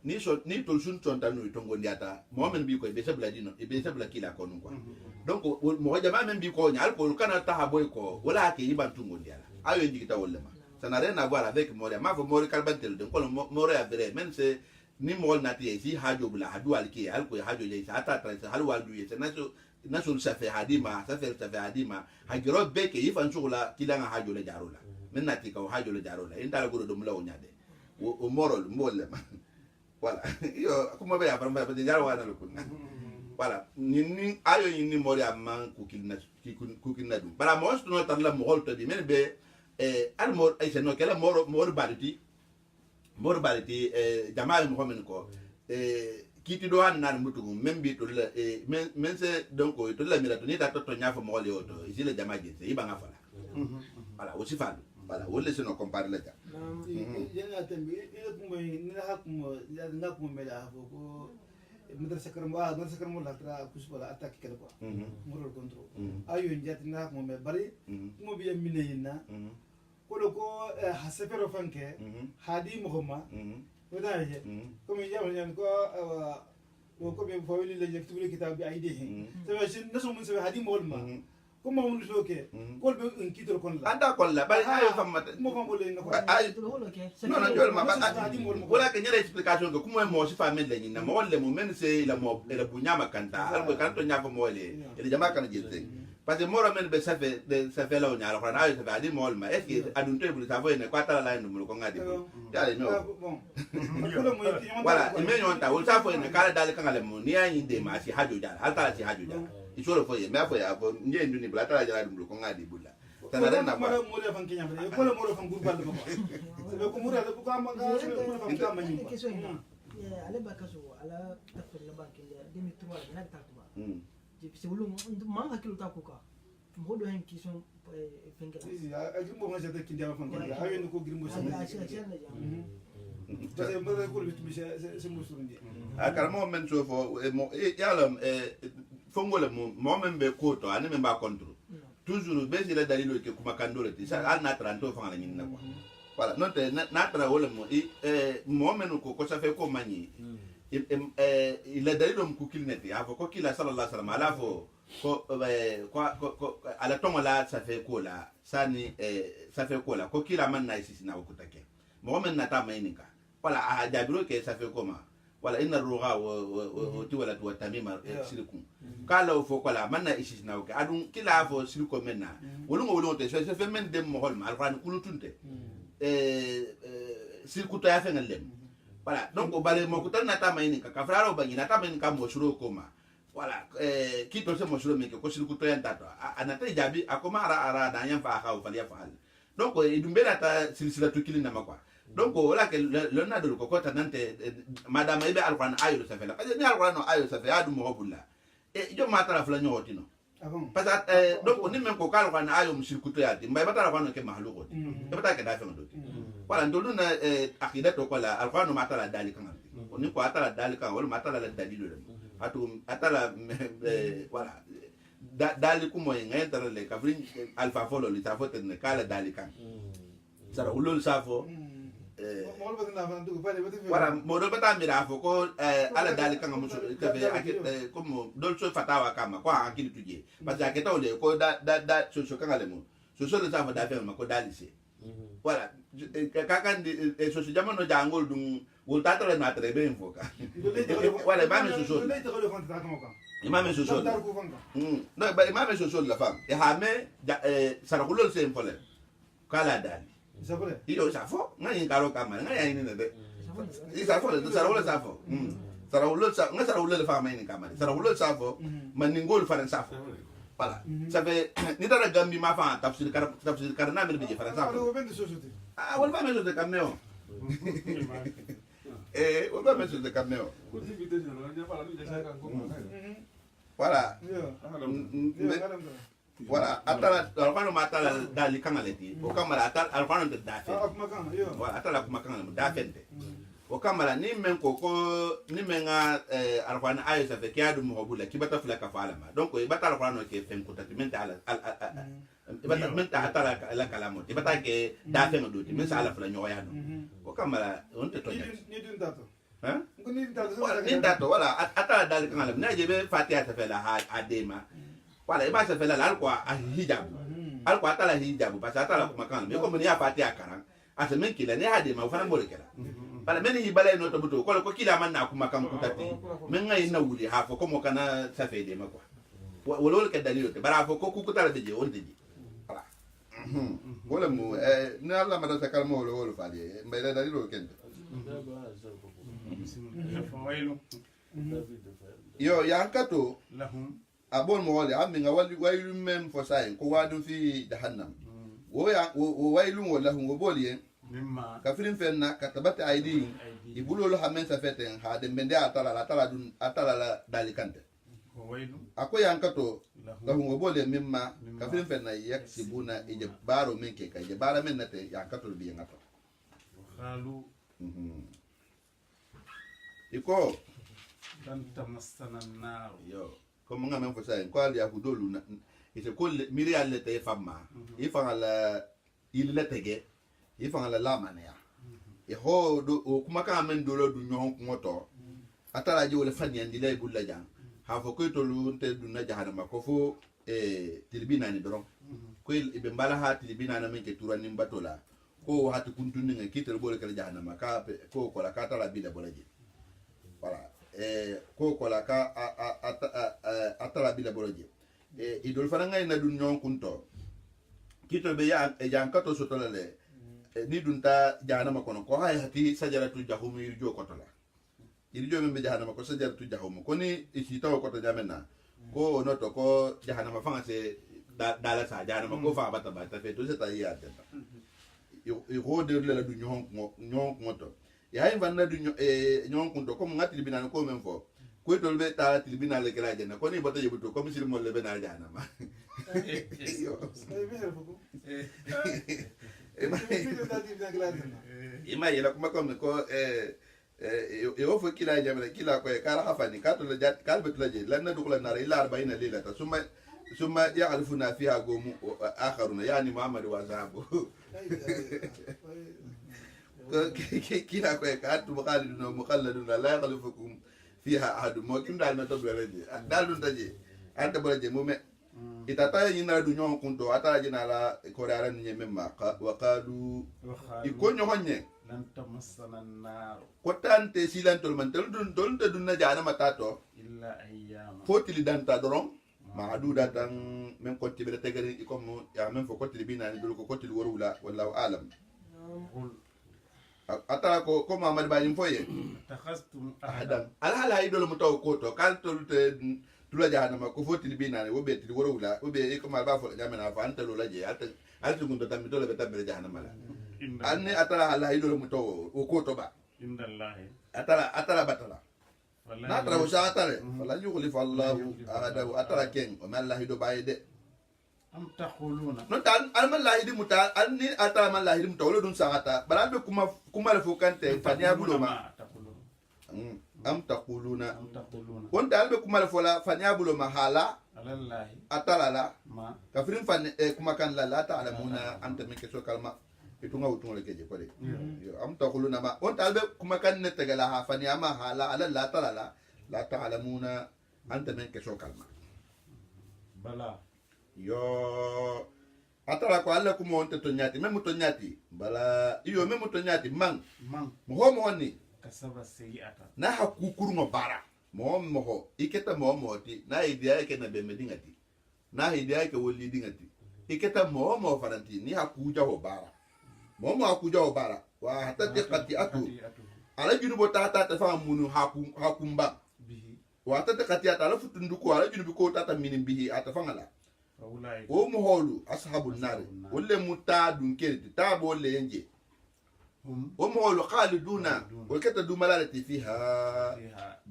ni so ni tol sun tonta no to ngondiata mo men bi ko be sabla dino e be sabla kila ko non quoi donc mo jama men bi ko nyaal ko kana ta ha boy ko wala ke yiban tu ngondiala ayo njikita wollema ça n'a rien à voir avec moria ma fo mori kalbantel de ko moria vrai men c'est ni mo nati si hajo bla hadu alki alko hajo je sa ta tra halu walu ye na so sa fe hadima sa fe hadima hagiro be ke ifan sugula kilanga hajo le jarula men nati ka hajo le jarula inta go do mla wonyade o morol mollema voilà yo kuma be afram ba de jaro wana lokuna voilà ni ayo ni mori amman kukilna dum bara mo sto no tan la mo holto di men be al mor ay se no kala mor baliti jamal mo men ko kiti do an nan mutu men bi to la men se donc to la mira to ni ta to nyafo mo le oto isi le jamaje se iba ngafala voilà aussi fa voilà wolle se no compare la ja yana tambi ila kuma ni hakumo ya ngakumo mela ko madrasa karamo la tra kusbala attaque kala quoi moro control ayo njati na hakumo me bari mo biya mineyina ko hasefero fanke hadi mohoma wadaje comme yamani ko ko be fawili le yaktubul kitab bi aidihi tawa shin nasu mun sabe hadi mohma kuma mun soke ko be kitro kon la anda kon la bari ayo famata mo fam bole ngako ay non non jol ma ba wala ke nyere explication ko kuma mo si famel le nyina mo le mo men se la mo e la bunyama kanta algo kanto nyafo mo le e jama kan jilte parce que moro men be ça fait là on a alors on a ça fait adi mol ma est-ce que adun te bulu ça voye ne kwata la ndo ko ngadi ya le no voilà il me yon ta o ça foi ne kala dal kan ale mo ni ayi de ma si hajo dal alta si hajo dal il faut le foye mais foye abo nje ndu ni blata la jara dum ko ngadi bulla tanare na ba mo le fan kenya ko le mo fan gurbal ko ko mo ko am ga mo fan ka mani ale ba kaso ala tafsir la banki ya demi 3 na ta tuba c'est wulu man hakilo ta ko ka mo do hen question fengela si a jumbo ma jata kindia fan kenya ayo ko grimbo sa parce que mo ko bitu c'est mo surundi akaramo men so fo yalam fongole mo men be ko to ani men ba kontro toujours be sila dalilo ke kuma kandole ti sa al na tranto fa la nyina quoi voilà non te na tra wala mo mo men ko ça fait ko mani il a dalilo ko kilneti avo ko kila sallallahu alaihi wasallam ala fo ko ala tongo la ça fait ko la sani ça fait ko la ko kila man na isi na ko take mo men na ta mainika voilà a jabiro ke ça fait comment voilà inna ruga wa tiwala wa tamima silikum kala fo ko la man na isi na ko adun kila fo siliko menna wolu te ça fait men dem mo holma alquran kulutunte silikuto ya fe ngalem voilà donc o bale mo kutan nata maini ka fraro bangi nata maini ka mo shuro koma voilà ki to se mo shuro me ko shuru kuto ya tata anata jabi akoma ara da yan fa ha o fali ya fa donc e dumbe nata silsila to kilina makwa donc wala ke le na do ko kota nante madame ibe alquran ayo sa fe la parce que ni alquran ayo sa fe adu mo bulla e jo mata la fla nyotino parce que donc ni men ko kal alquran ayo mushir kuto ya di mbay batala kwano ke mahluko e bata ke da fe ndo voilà ndolu na akida to ko la alquran ma tala dali kan oni ko atala dali kan wala ma tala la dalilo atu atala voilà dali ko moy ngay tala le kabrin alfa folo li ta fote ne kala dali kan sara ulul safo voilà mo do bata mira fo ko ala dali kan mo te be akite comme dol so fatawa kama ko akili tuje parce que akita ole ko da so kan ale mo so le safo da fe ma ko dali se voilà kakan so jamano jangol dum wol tatale na très bien foka voilà ba me so imam so no ba imam so la femme e ha me sarakulo se empole kala dali sabule iyo safo ngani karo kama ngani ni de safo sarakulo safo sarakulo sarakulo la femme ni kama sarakulo safo maningol faran safo voilà ça fait ni dara gambi ma fa tafsir karna mi be faran safo ah wala ba me so de cameo wala ba me so de cameo voilà voilà atala alfano matala dali kangaleti o kamala atala alfano de dafe voilà atala kuma kangala dafente o kamala ni men ko ni menga alfano ayo sa fe kiadu mo bula kibata fula ka fala ma donc e bata alfano ke fen ko tatimenta ala ibata menta atala la kalamo ibata ke dafe no doti men sala fula nyoya no o kamala on te tonya ni dun dato hein ni dato voilà atala dali kangala na jebe fatia sa fe la adema voilà iba sa fe la alquran hijab alquran atala hijab parce atala kuma kangala me ko mun ya fatia karan asa men kila ne adema ufana mbole kala bala men hi balay no to buto ko kila man na kuma kan kutati men ngai na wuli ha fo ko mo kana sa fe de ma quoi wala ke dalilo te bara fo ko ku kutala de je on de voilà wala mu ne alla ma da sa kalmo wala fa de mbay da dalilo kente yo yankato lahum abon mo wala aminga wali mem fo sai ko wadu fi jahannam wo wailun wala hum wo boliye mimma kafirin fenna katabati aidi ibulolo hamen sa feten ha de bende atala la dalikante ko waylu ako yankato lahum wo boliye mimma kafirin fenna yaksibuna ije baro men ke kay je bara men nate yankato bi yangato khalu iko dan tamassana nar yo comme nga men fo sai ko ali akudolu na ise ko miri alle te famma ifanga la il la tege ifanga la lamane ya e ho do kuma ka men do lo du nyon ko to atala ji wala fani andi lay bulla jang ha fo ko to lu te du na jahannama ko fo tilbina ni doron ko ibe mbala ha tilbina na men ke turani mbatola ko hatu kuntunni ngi kitel bole kala jahannama ka ko la ka tala bila bolaji voilà ko la ka atala bila bolaji idol fana ngay na dun nyon kunto kito be ya jankato sotola le ni dun ta jahanama kono ko hay hati sajaratu jahum yirjo kotola yirjo membe jahanama ko sajaratu jahum ko ni isita ko to jamena ko noto ko jahanama fanga se dala sa jahanama ko fa bata bata fe to se ta ya tata yo de le la du nyon koto ya yin vanna du nyon kunto ko ngati binan ko men fo ko to be ta tribunal le kala jana ko ni bota yebuto ko misil mo le be na jahanama ima yela kuma ko yo fo kila jamana kila ko kala hafani ka to le jat kal betula je lan nadkhula nar illa 40 leilata summa ya'rifuna fiha qawm akharuna yani muhammad wa sahabu kila ko ka to khaliduna mukhalladuna la yakhlufukum fiha ahad mo kim dal na to beleje dal dun taje anta beleje mo me itata yina du nyon kunto atara jina la ko dara ni memma wa qalu ikonyo honye lan tamassana an-nar ko tante silantol man tel dun na jana matato illa ayyama fotili danta doron maaduda tan men ko tibere tegari comme ya men fo ko tilibina ni dul ko tili worula wallahu alam qul atara ko Muhammad bañim foye takhastum adam ala idol mu taw ko to kal to tula jahanama ko fotili bina ni wobe tili worula wobe e ko mal ba fo jamena fa antelo laje alta gundo tammi dole be tabbere jahanama la anne atara ala idol mu taw o ko to ba indallahi atara batala na tara wasa atare fala yukhli fallahu ahadahu atara ken o man lahi do bayde am taquluna no tan alman lahi di muta anni atara man lahi di muta wala dun sahata barabe kuma le fukante fanya buloma am taquluna won dalbe kuma le fola fanya buloma hala alallahi atara la ma kafirin fan kuma kan la ta'lamuna anta min keso kalma itunga utunga lekeje pare yo am taquluna ma on talbe kuma kan ne tegala ha fani ama hala ala la talala la ta'lamuna anta men keso kalma bala yo atara ko alla kuma on to nyati mem to nyati bala iyo mem to nyati man mo ni kasaba sayi'ata na hakukuru ngo bara mo iketa mo ti na idia ke na be medingati na idia ke woli dingati iketa mo faranti ni hakuja ho bara mo akuja ho bara wa hatta tiqati atu ala junubo tata ta fa munu hakumba bihi wa hatta tiqati ata ala futunduko ala junubi ko tata minin bihi ata fangala faulai o mo holu ashabun nar wolle mutadun kelti tabo le yenje o mo holu khaliduna wa kata du malalati fiha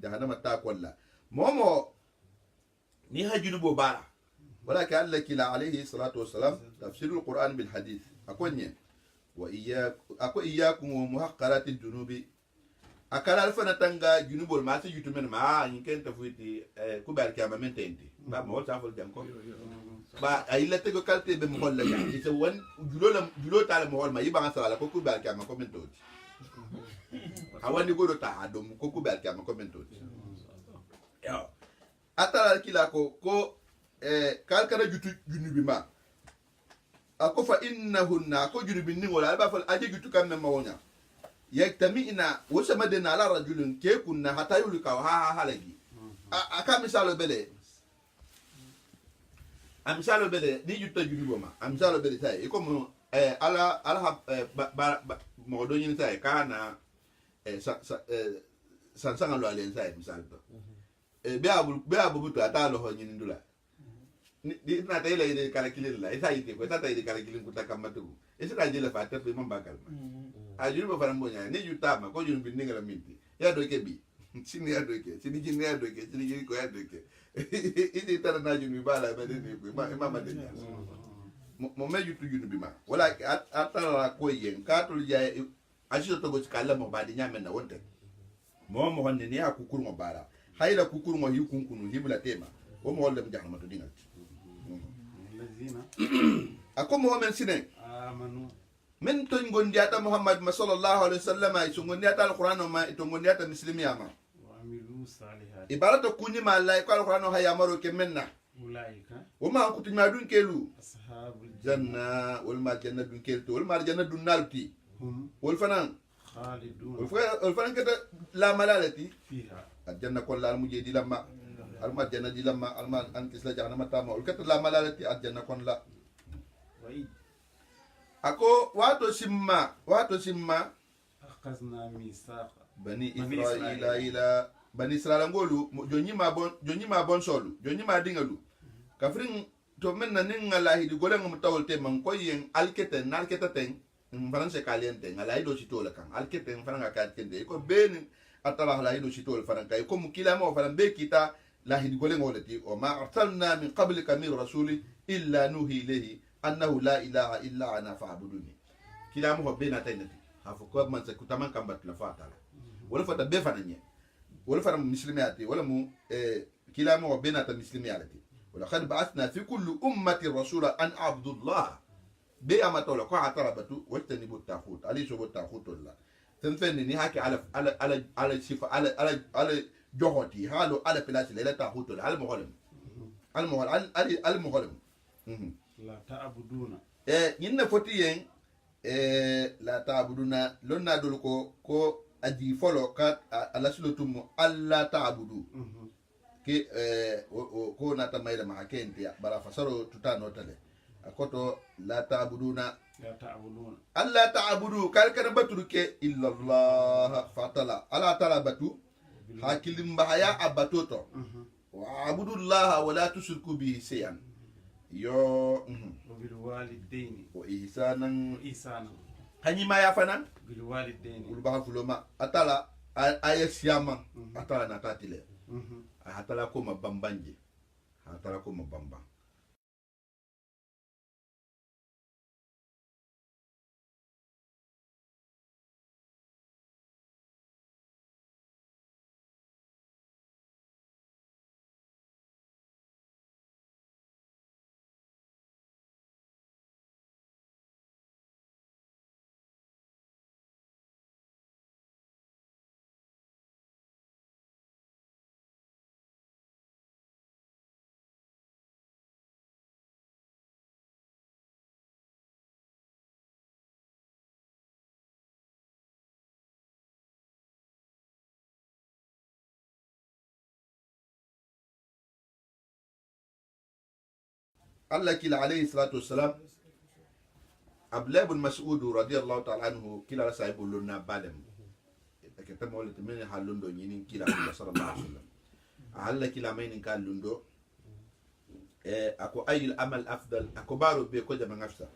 jahannama ta kolla mo ni ha junubo bara ولكن قال لك عليه الصلاة والسلام تفسير القرآن بالحديث أكوني وإياكم ومحقرات الجنوب أكال ألفنا تنغا جنوب الماسي يتمنى ما يمكن تفويتي كبار كاما من تنتي ما هو تعرف الجنكو با أيلا تيجو كالتي بمحول لك يسوون جلو تعالى محول ما يبقى سوالا كبار كاما كومن توتي أوان يقولوا تعادم كبار كاما كومن توتي أترى كلا كو kalkara jutu junubi ma ako fa innahunna ko junubi ni wala ba fa aje jutu kam ma wonya yaktami'na wasama de na la rajulun ke kunna hata yulika ha halagi aka misalo bele amsalo bele ni jutu junubi ma amsalo bele tay ko mo ala mo do yin tay kana san lo alen tay misalo be abu butu ata lo ho yin ndula di na tay lay de kala kilin la isa yite ko tata ide kala kilin ko takamatu isa ka jela fa ta be mamba kalma a juru ba faram bonya ni juta ma ko juru bin ngala minti ya do ke bi sini ya do ke sini jini ya do ke sini jini ko ya do ke ide tara na junu bala ba de ko ma de mo me jutu junu bi ma wala atara ko yen ka to ya ajiso to go kala mo ba de nyame na wonte mo honne ni akukuru mo bara hayla kukuru mo hikunkunu hibla tema o mo lem jahannama to dingal ako Muhammad sine amanu men to ngondiata Muhammad sallallahu alaihi wasallam ay ngondiata alquran ma to ngondiata muslimiyama wa amilu salihat ibarata kunni ma Allah ko alquran ha yamaro ke menna ulaika o ma ko tinya dun kelu ashabul janna wal ma janna dun kelto wal ma janna dun nalti hum wal fanan khalidun wal fanan kata la malalati fiha aljanna ko la mujedi lamma alma janna di lama alma an kisla jahannama tama ul kat la malalati aljanna kon la وإذ ako wato simma أخذنا ميثاق bani Bani israila ila bani israila ngolu joni ma bon solu joni ma dingalu kafrin to men na ninga lahi di golen mu tawlte man ko yen alketen ten faranse kaliente ngala ido sitola kan alketen faranga ka kende ko ben atala lahi do sitola faranga ko mu kila mo faran be kita lahi di golen ngolati o ma arsalna min qablika min rasuli illa nuhi ilayhi annahu la ilaha illa ana fa'buduni kila mo be na taynati hafu ko man se kutaman kambat la fatala wala fata be fana nye wala fana muslimiyati wala mu kila mo be na ta muslimiyati wala qad ba'athna fi kulli ummati rasula an a'budu allah be amatola ko atara batu wastani bu takhut ali so bu takhut la tanfeni ni haki ala sifa ala johoti halu ala pilasi la takhut la al muhalim al muhalim لا تعبدون nyinna foti yen la ta'buduna lonna dul ko aji folo ka alasilotum alla ta'budu ke ko nata mayla ma kenti bara fasaro tutano tale akoto la ta'buduna لا تعبدون alla ta'budu kal kana baturuke illa allah fatala ala tala batu hakilim bahaya abatoto wa abudullah wa la tushriku bihi shay'an yo وبالوالدين wa ihsanan وإحسانا hanyima ya fana بالوالدين ulbaha fuloma atala aya siyama atala na tatile atala ko mabambanje atala ko mabamba Allah kila alayhi salatu wassalam Abdullah ibn Mas'ud radiyallahu ta'ala anhu kila sahibu lunna balem kita mo lati men halundo nyinin kila sallallahu alaihi wasallam Allah kila men kan lundo ako ayil amal afdal ako baro be ko jama ngafsa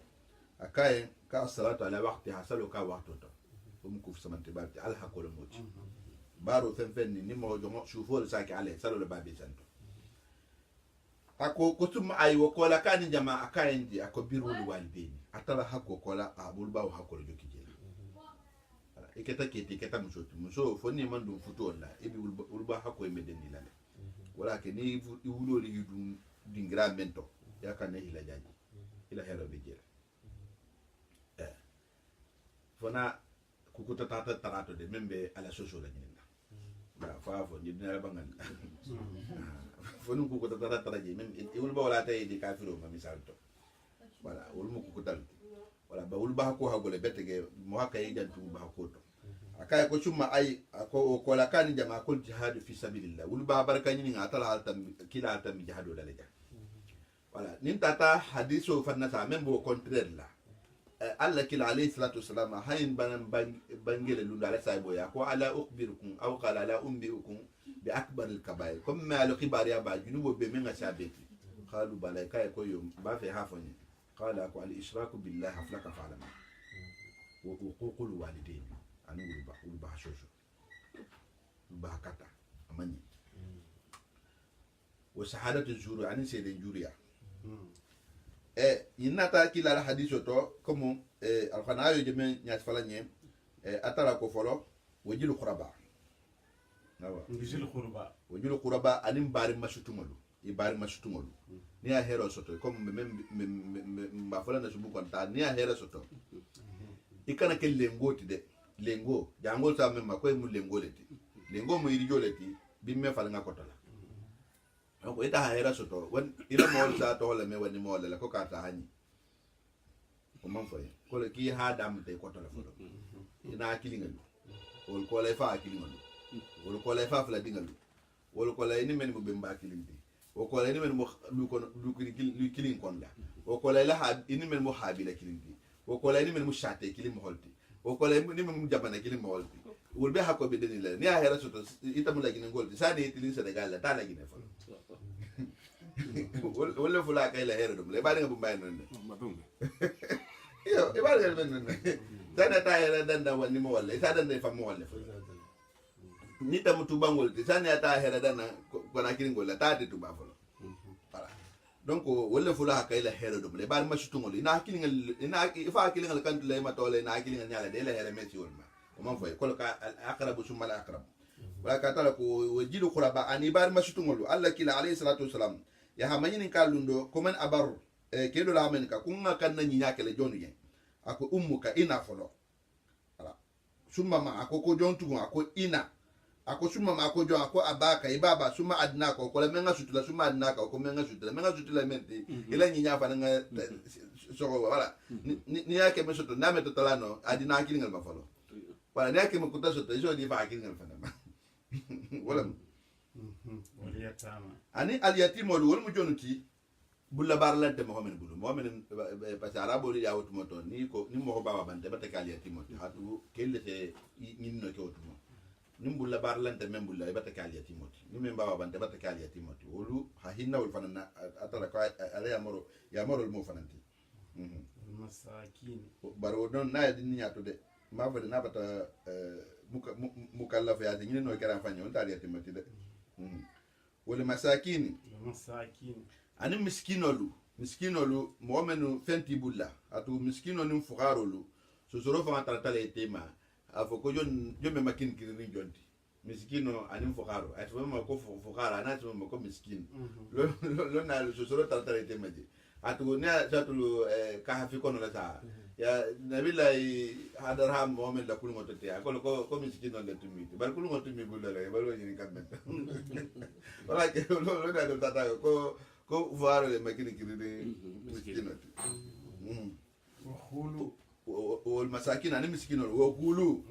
akaye ka salatu ala waqti hasalu ka waqtu to ko samante barti al hakolo moti baro fen ni mo jomo shufo saki ale salo babi santo ako kutum ay wokola kan jama akaye ndi ako birul walbini atala hako kola abul bawo hakolo joki jela iketa keta muso foni mandu futo la ebi ulba hako e medeni la wala ke ni wulo li yudum dingra mento yakane ila jaji ila hero be jela fona kukuta tata tarato de membe ala soso la nyinda ba fa fo ni dina bangal fonu kukuta tata taraje mem ulba wala tay di kafiro ma misal to wala ulmu kukutal wala ba ulba ko hagole betege mo hakay jantu ba ko to akay ko chuma ay ko la kan jama ko jihad fi sabilillah ulba barka ni ngatala altam kila altam jihadu dalaja wala nin tata hadiso fanna sa membo contraire la Allah kila alayhi salatu wassalam hayin bangele lunda ala saybo ya ko ala ukhbirukum aw qala la umbiukum bi akbar al kabair comme ma al khibar ya ba junubo be men ngasabeti qalu bala kay ko yum ba fe hafoni qala ko al ishraku billah haflaka fa'alama wa uququl walidain anu ulba shosho ulba kata amani wa shahadatu zuru ani seden juriya yinata kila la hadithu to comme alkhana yo jeme nyas fala nyem atara ko folo wajil quraba nawa وجل قربا wajil quraba anim bari mashutumolu ibari mashutumolu ni a hero soto comme mba fala na subu konta ni a hero soto ikana ke lengoti de lengo jangol sa memma ko mu lengo leti lengo mu iri joleti bimme fala nga kotola ko ita hera soto wan ila mo sa to la me wani mo la ko ka ta hani ko man foye ko le ki ha dam te kotola foto ina kilingal ko le fa kilingal ko le fa fala dingal wala ko lay ni men mo bemba kilindi o ko lay ni men mo lu kilin kon la o ko lay la ha ni men mo habila kilindi o ko lay ni men mo shate kilim mo holti o ko lay ni men mo jabana kilim mo holti wol be hakko be deni la ni a hera soto itamu la ginen golti sani itilin Senegal la ta la ginen folo wala fula kay la hera dum le ba nga bu mbay non yo e ba nga men non sana ta hera danda wani mo wala sa danda fa mo wala ni tamu tubangol ti sana ta hera danda ko na kirin golla ta de tuba folo voilà donc wala fula kay la hera dum le ba ma shutungol ina kilingal ina fa kilingal kan le ma tole na kilingal nyala de la hera meti wol ma ومن فوي كل الأقرب ثم الأقرب ولكن ترى وجيل قربا أني بار ما شتمولو الله كلا عليه الصلاة والسلام يا همين كالوندو كمن أبر كيلو لامن كونغا كنا نيا كله جوني أكو أمك إنا فلو ثم ما أكو كجون تون أكو إنا أكو ثم ما أكو جون أكو أباك إبابا ثم أدناك أكو لمنغا شتلا ثم أدناك أكو منغا شتلا منتي إلا نيا فنغا سو ولا نيا كم شتلا نامي تطلانو أدينا كيلين المفلو wala ne ke makuta so tejo di fa akin ngal fana wala waliyatama ani al yatim wal mu jonuti bulla bar la de mohamed bulu mohamed parce arabo li yawut moto ni ko ni mo baba bande bata kal yatim moto hatu kelle te nin no ke otumo ni bulla bar la de mem bulla bata kal yatim moto ni mem baba bande bata kal yatim moto wolu ha hinna wal fana atara ko ala ya moro mo fananti masakin baro don na di ni ato de ma fa na bata mukallaf ya ni no kera fanyo on tari yatimati de wala masakin ani miskinolu mu'minu fenti bulla atu miskinolu fuqarolu so soro fa tratale tema afoko jon me makin kirin jonti miskino ani fuqaro atu ma ko fuqara na atu ma ko miskin lo na so soro tratale tema je atu ne jatulu ka hafi kono la sa ya nabillahi hadarham mu'min la kullu motati akolo ko miskino le tumiti bar kullu motumi bulla le balo ni kambe wala ke lo da do tata ko voir le makini kiride miskino wa khulu wal masakin ani miskino wa khulu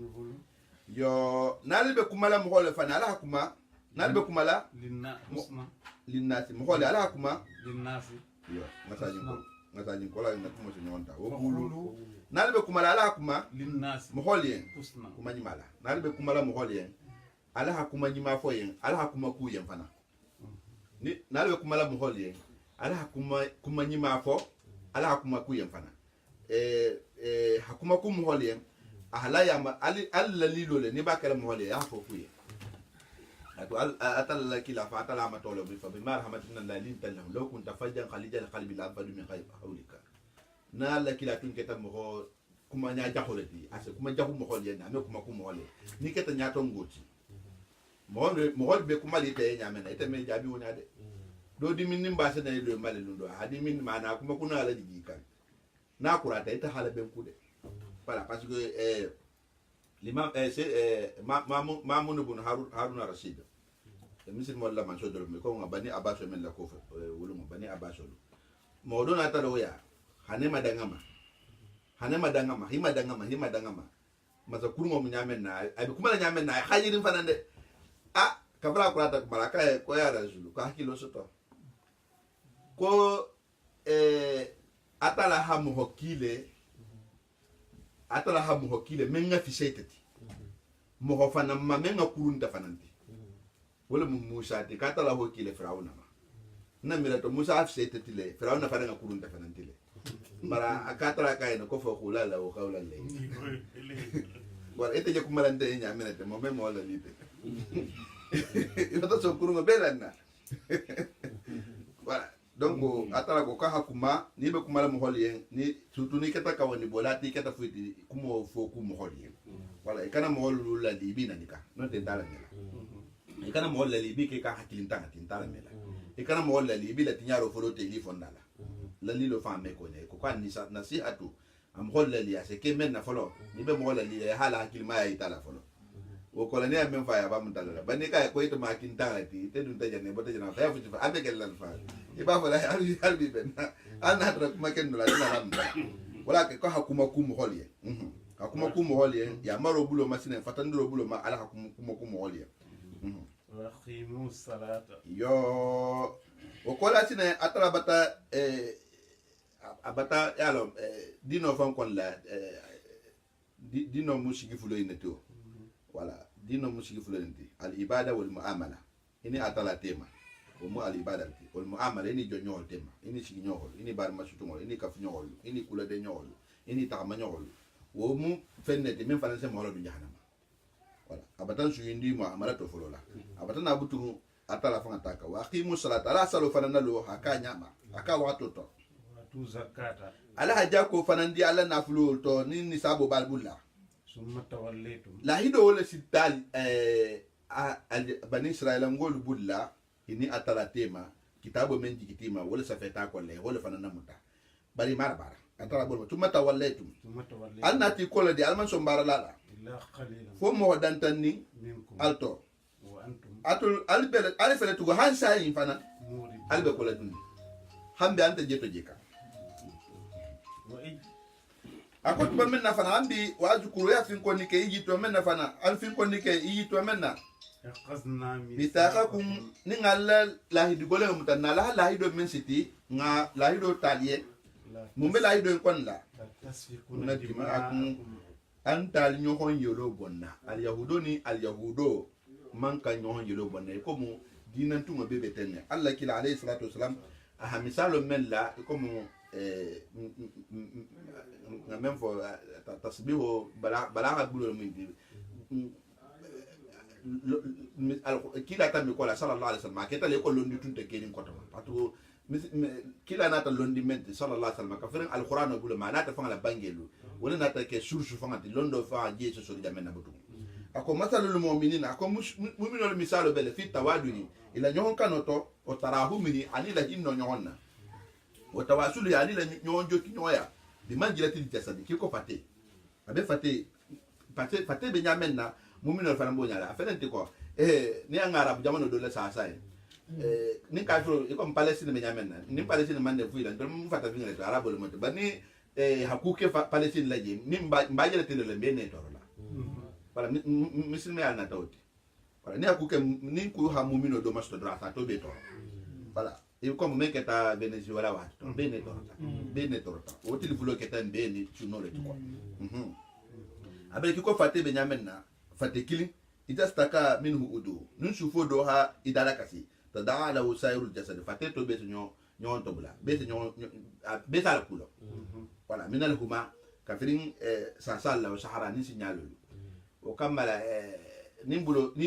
yo nalbe kumala mo hole fana ala kuma nalbe kumala linnasi mo hole ala kuma linnasi yo masajin ko la na kuma so nyonta wa khulu nalbe kumala ala kuma linnasi mo hole husna kuma nyimala nalbe kumala mo hole ala kuma nyima fo yen ala kuma ku yen fana ni nalbe kumala mo hole ala kuma nyima fo ala kuma ku yen fana hakuma ku mo hole ala ya ali allalilo le ni bakala mo hole ya fo ku yen atu atalla kila fa atala ma tolo bi fa bi marhamatina lalin talahu law kunta fajjan khalijal qalbi la fadu min hawlika na la kila tun keta mo kuma nya jaholati ase kuma jahu mo hole na me kuma ku mo hole ni keta nya to ngoti mo hol be kuma li te nya me na ite me jabi wona de do di min nimba se na do male lundo hadi min mana kuma kuna ala digi kan na kurata ita hala ben kude voilà parce que l'imam c'est mamoun ibn harun rashid misil mo la man sodol me ko ngabani abaso men la ko wulu mo bani abaso mo do na taro ya hima dangama masa kurmo mo nyamen na abi kuma la nyamen na hajirin fanande kabra kurata baraka ko ya rasulu ko hakilo soto ko atala hamu hokile menga fisetati mo hofana ma menga kurunta fananti wala mu Musa ti katala hokile Firauna ma na mira to Musa fisetati le Firauna fananga kurunta fananti le mara akatala kay no ko fo khulala o khawla le wala ete je kumalante nya minete mo memo wala lite ito so kurunga belana voilà donc atala ko ka hakuma ni be kumala mo holien ni surtout ni keta kawani bolati keta fuiti kumo fo kumo holien wala e kana mo holu la libi na nika no te dala mela e kana mo la libi ke ka hakilinta tintala mela e kana mo la libi la tinyaro folo te li fondala la lilo fa me ko ne ko kan ni nasihatu am holla li ase ke men na folo ni be mo la li hala hakilma ya itala folo o ko la ne am fa ya ba mun dala ba ni ka ko ito ma kinta ti te dun te jane bo te jana fa ya futi fa abe ke lan fa iba fa la harbi ben an hadra kuma ken la hamda wala ke ko hakuma kum holye hakuma kum holye ya maro bulo masine fatandro bulo ma ala hakuma kum holye وأقيموا الصلاة yo o kola sine atara bata abata yalo dino fan kon la dino musiki fulo ineto wala dino musiki fulo inti al ibada wal muamala ini atala tema o mu al ibada wal muamala ini jonyo tema ini sigi nyol ini bar masuto ini kaf nyol ini kula de nyol ini tama nyol wo mu fennete men faranse mo lo du jahannam wala abatan su yindi muamala to fulo la abatan abutu atala fanga taka wa aqimu salata ala salo fanana lo haka nyama aka watu to وآتوا زكاة ala haja ko fanandi ala nafulu to ni sabo balbulla ثم توليتم la hido wala sital bani israila ngol bulla ini atala tema kitabo men jikitima wala safeta ko le wala fanana muta bari marbara atala bolma tumma tawallaytum ثم توليتم alnati kola di alman so mbara lala إلا قليلا fo mo dantanni منكم alto وأنتم atul albele alfele tugo hansa yin fana موردون albe kola dun hambe anta jeto jeka وإذ akot ba menna fana ambi wazukuru ya fin konni ke yiji to menna fana al fin konni ke yiji to menna أخذنا bitakakum ni ngalla lahidu gole mutanna la lahido men siti nga lahido taliye mumbe lahido kon la لا تسفكون kuna دماءكم antal nyohon yolo bonna al yahudo ni al yahudo man kan nyohon yolo bonna ko mu dinan tuma bebe tenne allah kila alayhi salatu wasalam aha misalo men la ko mu nga même fo tasbihu balaga bulo mi kila tammi ko la sallallahu alaihi wasallam aketa le ko londi tunte kenin ko tama patu kila nata londi menti sallallahu alaihi wasallam ka feren alquran bulo ma nata fanga la bangelu wala nata ke sursu fanga ti londo fa je so sori jamen na butu ako masalul mu'minina ako mu'minul misalu bele fi tawaduni ila nyon kanoto o tarahumini ani la hinno nyonna o tawasulu ya ani la nyon joki nyoya di manjilati di jasadi kiko fate abe fate be nyamen na mu'minul farambo nyala afelente ko ni angara jamano do le sa sai ni ka fro ko palestine be nyamen na ni palestine man de fuila ndo mu fata vingale to arabo le moto bani hakuke palestine laje ni mbajele tele le bene to la wala muslimi al na tawti wala ni hakuke ni ku ha mu'mino do masto drasa to be to wala e comme men keta venezuela wa to bene to o tili fulo keta bene chuno le to ko abe kiko fate be nyamen na fate kili itastaka minhu udu nun sufo do ha idala kasi tadaa la usairul jasad fate to be nyon to bula be be sala kulo wala minal huma kafirin sasal la sahara ni signalo o kamala ni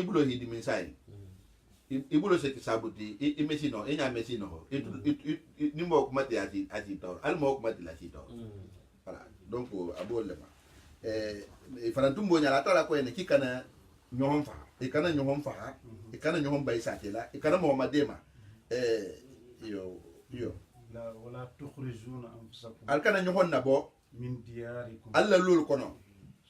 bulo hidi min sai ibulo se kisabuti imesino enya mesino ni mo kumati ati tor al mo kumati la sito wala donc abole ma farantumbo nyala tala ko ene kikana nyohon fa ikana nyohon fa ikana nyohon bay satela ikana mo madema yo لا ولا تخرجون أنفسكم alkana nyohon nabo من دياركم alla lul kono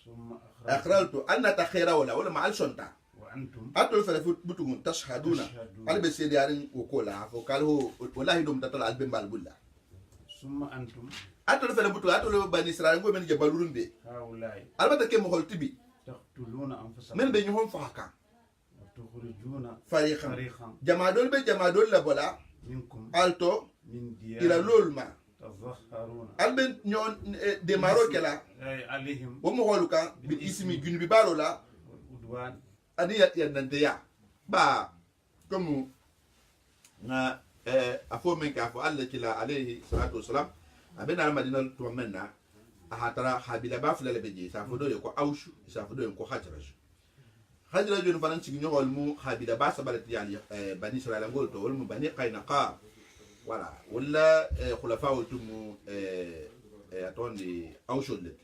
ثم akhraltu anna takhira wala ma alsonta وأنتم atul fala butugun tashhaduna albe sediarin ukola fo kalho wallahi dum tatala albe mbal bulla ثم أنتم atul fala butu atul bani israel ngo men jabalurunde هؤلاء albata ke mo hol tibi تقتلون أنفسكم men be nyohon fa ka وتخرجون fariqan فريقا jamadol be jamadol la bola منكم alto من ila ديار lolma تظهرون albe nyon demaro kela أي عليهم wo mo holuka bi ismi junbi baro la عدوان ani ya nante ya ba comme na afo men ka afo Allah kila alayhi salatu wasalam abena al madina to menna ahatara habila ba fulale beje sa fodo ko aushu sa fodo ko hajra jonu fanan ci ñogol mu habila ba sabalati yani bani israila ngol to wol mu bani qainaqa wala khulafa tum atondi aushu le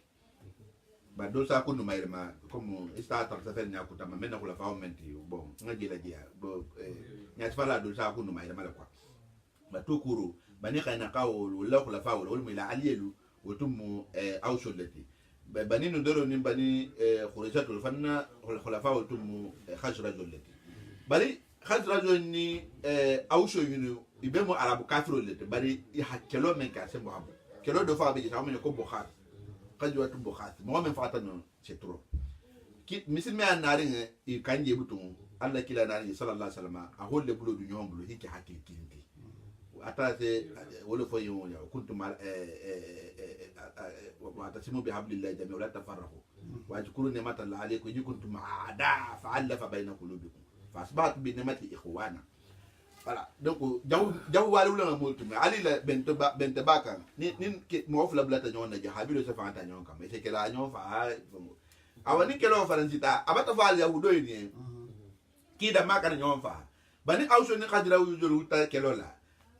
ba do sa ko no mayrema comme istata sa fel nya ko tam men na khulafa menti bon ngaji la dia bo nya fala do sa ko no mayrema la quoi ba to kuro bani qainaqa wala khulafa wol mu ila aliyelu wotum aushu le bani no doro ni bani khurijatul fanna khulafa wotum khajrajul le bali khajrajul ni aushu yunu ibemo arabu kafiro le bari hakelo men ka se muhammad kelo do fa be ta men ko bukhar khajwatu bukhar mo men fata no c'est trop ki misil me anarin e kanje butum alla kila nani sallallahu alaihi wasallam a holle bulo du nyom bulo hiki hakki kinti atase wala fo yo ya kuntum wa tasimu bi hablillahi jami'a wala tafarraqu wa zkuru ni'mata allahi alaykum in kuntum a'da fa'alafa bayna qulubikum fasbahatu bi ni'mati ikhwana. Voilà, donc jaw walu la multu mais ali la bente baka ni mo fla blata nyon na jahabilo sa fanta nyon kam mais c'est que la nyon fa awani kelo faransita abata fa al yahudo ni ki da maka nyon fa bani awso ni khadira wujulu ta kelo la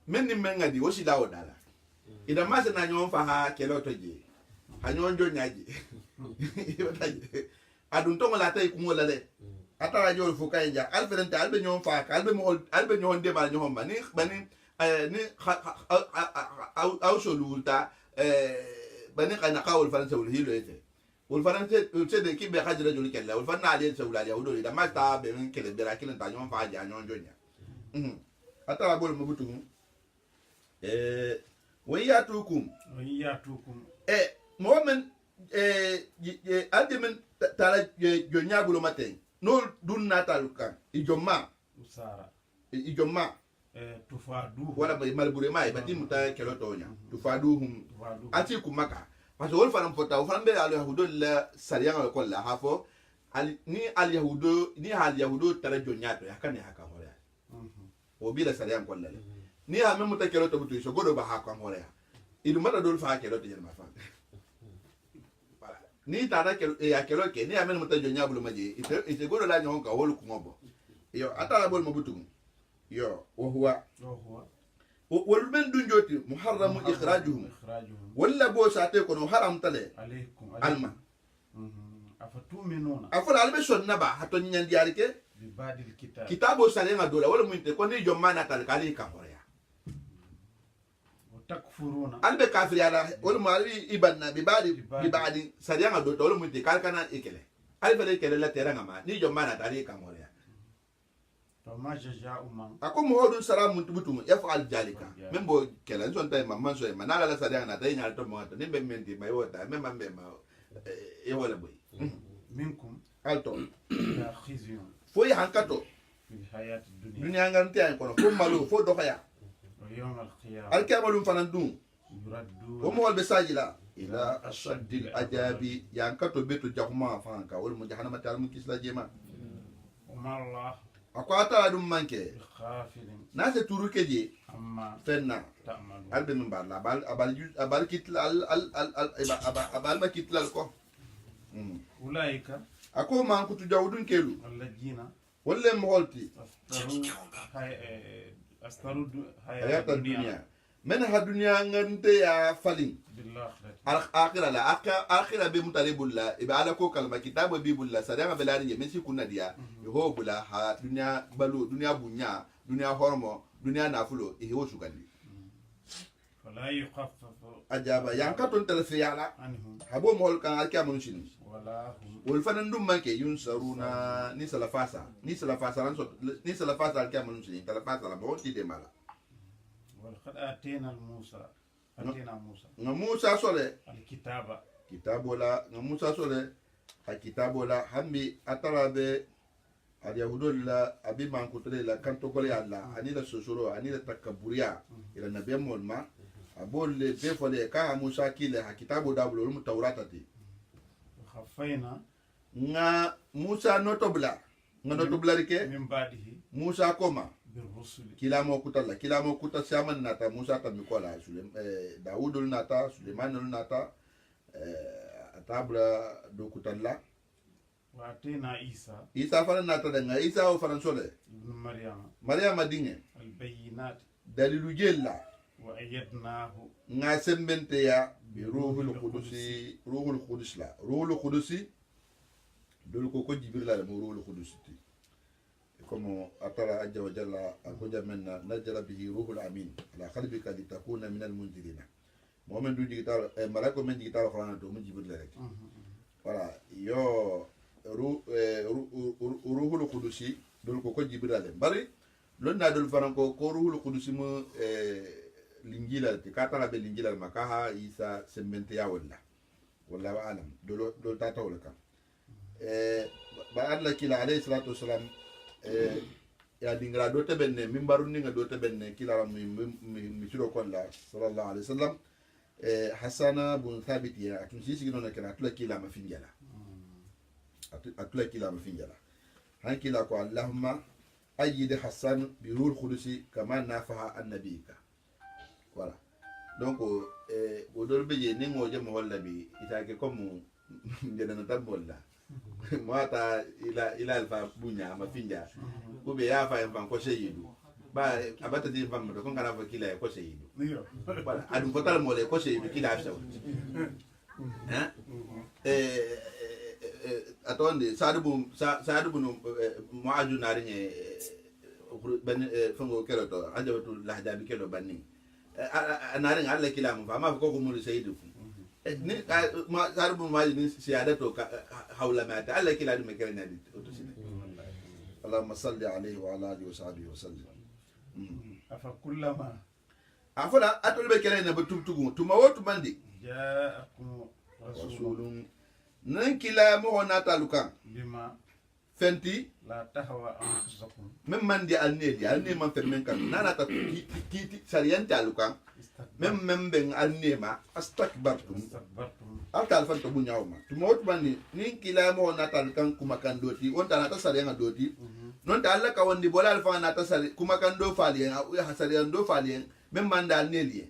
men ni menga di wosi dawo dala ida masa na nyon fa ha kelo to je ha nyon jo nyaji adun to la tay kumo la de atara jol fu kay ja alferente albe ñom fa albe ñon de bal ñom bani ni aw solulta bani kana qawul faransa wal hilo ete wal faransa se de ki be khadira jol kella wal fanna ali se wala yahudo da masta be min kele bera kilen ta ñom fa ja ñon jonya atara bol mabutu wayatukum momen alde men tala jonya gulo maten no dun natal kan ijomma usara ijomma tufadu wala malbure mai bati muta kelo tonya tufaduhum ati kumaka parce que wol fanam fota fanam be al yahudo la sariya ko la hafo ni al yahudo tara jonya to yakane haka hore o bi la sariya ko la ni ha memu ta kelo to butu so godo ba haka hore idu mata dol fa kelo to yerma fa ni tata ya kelo ke ni amen muta jonya bulu maji ite goro la nyon ka wolu kumobo yo atala bol mabutu yo wa huwa wal men dunjoti muharram ikhrajuhum walla bo sate ko no haram tale alaykum alma afatuminuna afala albe sonna ba hato nyandi yarike bi badil kitabo sale ngadola wala muinte ko ni jomana tal kali ka hoya takfuruna albe kafiri ala wala mali ibanna bi badi sariya do wala muinte kalkana ikele albe le kele la teranga ma ni jomana tali ka hoya fama jaza'u man akum hodun salamun tubutum yaf'al jalika membo kela son tay mamman so ma nala la sariya na tay nyal to mo to ni be menti may wota memma be ma e wala boy minkum alto ya khizyun foy hankato fi hayati dunya dunya ngante ay kono ko malu fo do khaya wa yawm al-qiyamah alkamalum fanandum yuraddu wo mo walbe sajila ila ashaddil ajabi yankato beto jahuma fanka wol mo jahannama tal mu kisla jema umma Allah akwata dum manke khafilin na se turu keje amma fenna ta'malu albe min balla abal kitla abal ma kitla ko ulaika ako man kutu jawdun kelu alladina wolle mo holti astaru hayata dunya men ha dunya ngante ya falin akhira la akhira be mutalibulla ibe ala ko kalma kitabu bibulla sadama belani men si kunna dia ho bula ha dunya balu dunya bunya dunya hormo dunya nafulo e ho sugandi fala yukhaffafu ajaba yankaton telfiyala anhum habo mol kan alka mun shin wala hum wol fanan dum manke yunsaruna ni salafasa alka mun shin talafasa la bo ti de mala wal qad atina musa nga musa sole alkitaba kitabola nga musa sole ha kitabola hambi atarabe al yahudolla abi man kutre la kanto gole alla ani la sosoro ani la takaburiya ila nabe molma abolle be fole ka musa kile ha kitabo dablo mu tawrata ti khafaina nga musa notobla nga notobla rike min badihi musa koma bir rusuli kila mo kuta siaman nata musa ta mikola daudul nata suleimanul nata atabla do kutalla wa atina isa fana nata da isa o fana sole ibn maryama dinge al bayinat dalilu jella wa ayyadnahu nga sembente ya bi ruhul qudusi dol ko jibril la mo ruhul qudusi comme atara ajja wa jalla akoja menna najala bihi ruhul amin ala qalbika litakuna min al munzirina momen du digital malako men digital xana do mo jibril rek voilà yo ruhul qudusi dol ko jibril la bari lonna dol faranko ko ruhul qudusi mo linjila ti katara be linjila makaha isa semmente ya wala alam dol tata wala kam ba Allah kila alayhi salatu wasalam ya dingra do tebenne mimbaru ninga do tebenne kila mi siro kolla sallallahu alaihi wasallam hasana bun thabit ya tun sisi gino kala atula kila mafinjala atula kila mafinjala han kila ko allahumma ayyid hasan bi ruhul qudusi kama nafaha annabika voilà donc o dol beje ni ngoje mo holla bi itake comme ndena tabolla mata ila alfa bunya mafinja ube ya fa en ko seyidu ba abata di fam do ko ngana fa kila ko seyidu voilà adu ko tal mo le ko seyidu kila afsa hein atonde saadu no muaju nariñe ban fango kelo to ajabatu lahjabi kelo banni nari ngalla kila mo fama ko ko muri sayyidu ni saadu bu maji ni siyada to hawla mata alla kila dum kele nadi to sine allahumma salli alayhi wa ala alihi wa sahbihi wa sallam afa kullama afala atolbe kele na batumtugu tuma wotu bandi ja'akum rasulun nan kila mo nata lukan bima fenti la tahwa anfusakum même man di alne man fermen kan nana ta kiti sariante alukan même ben alne ma astakbartum istakbartum alta alfan to bunyawma to mot bandi nin kila mo nata lukan kuma kan doti on ta nata sarianga doti non ta alla ka wondi bola alfa nata sari kuma kan do falien ya hasarian do falien même man dal nelie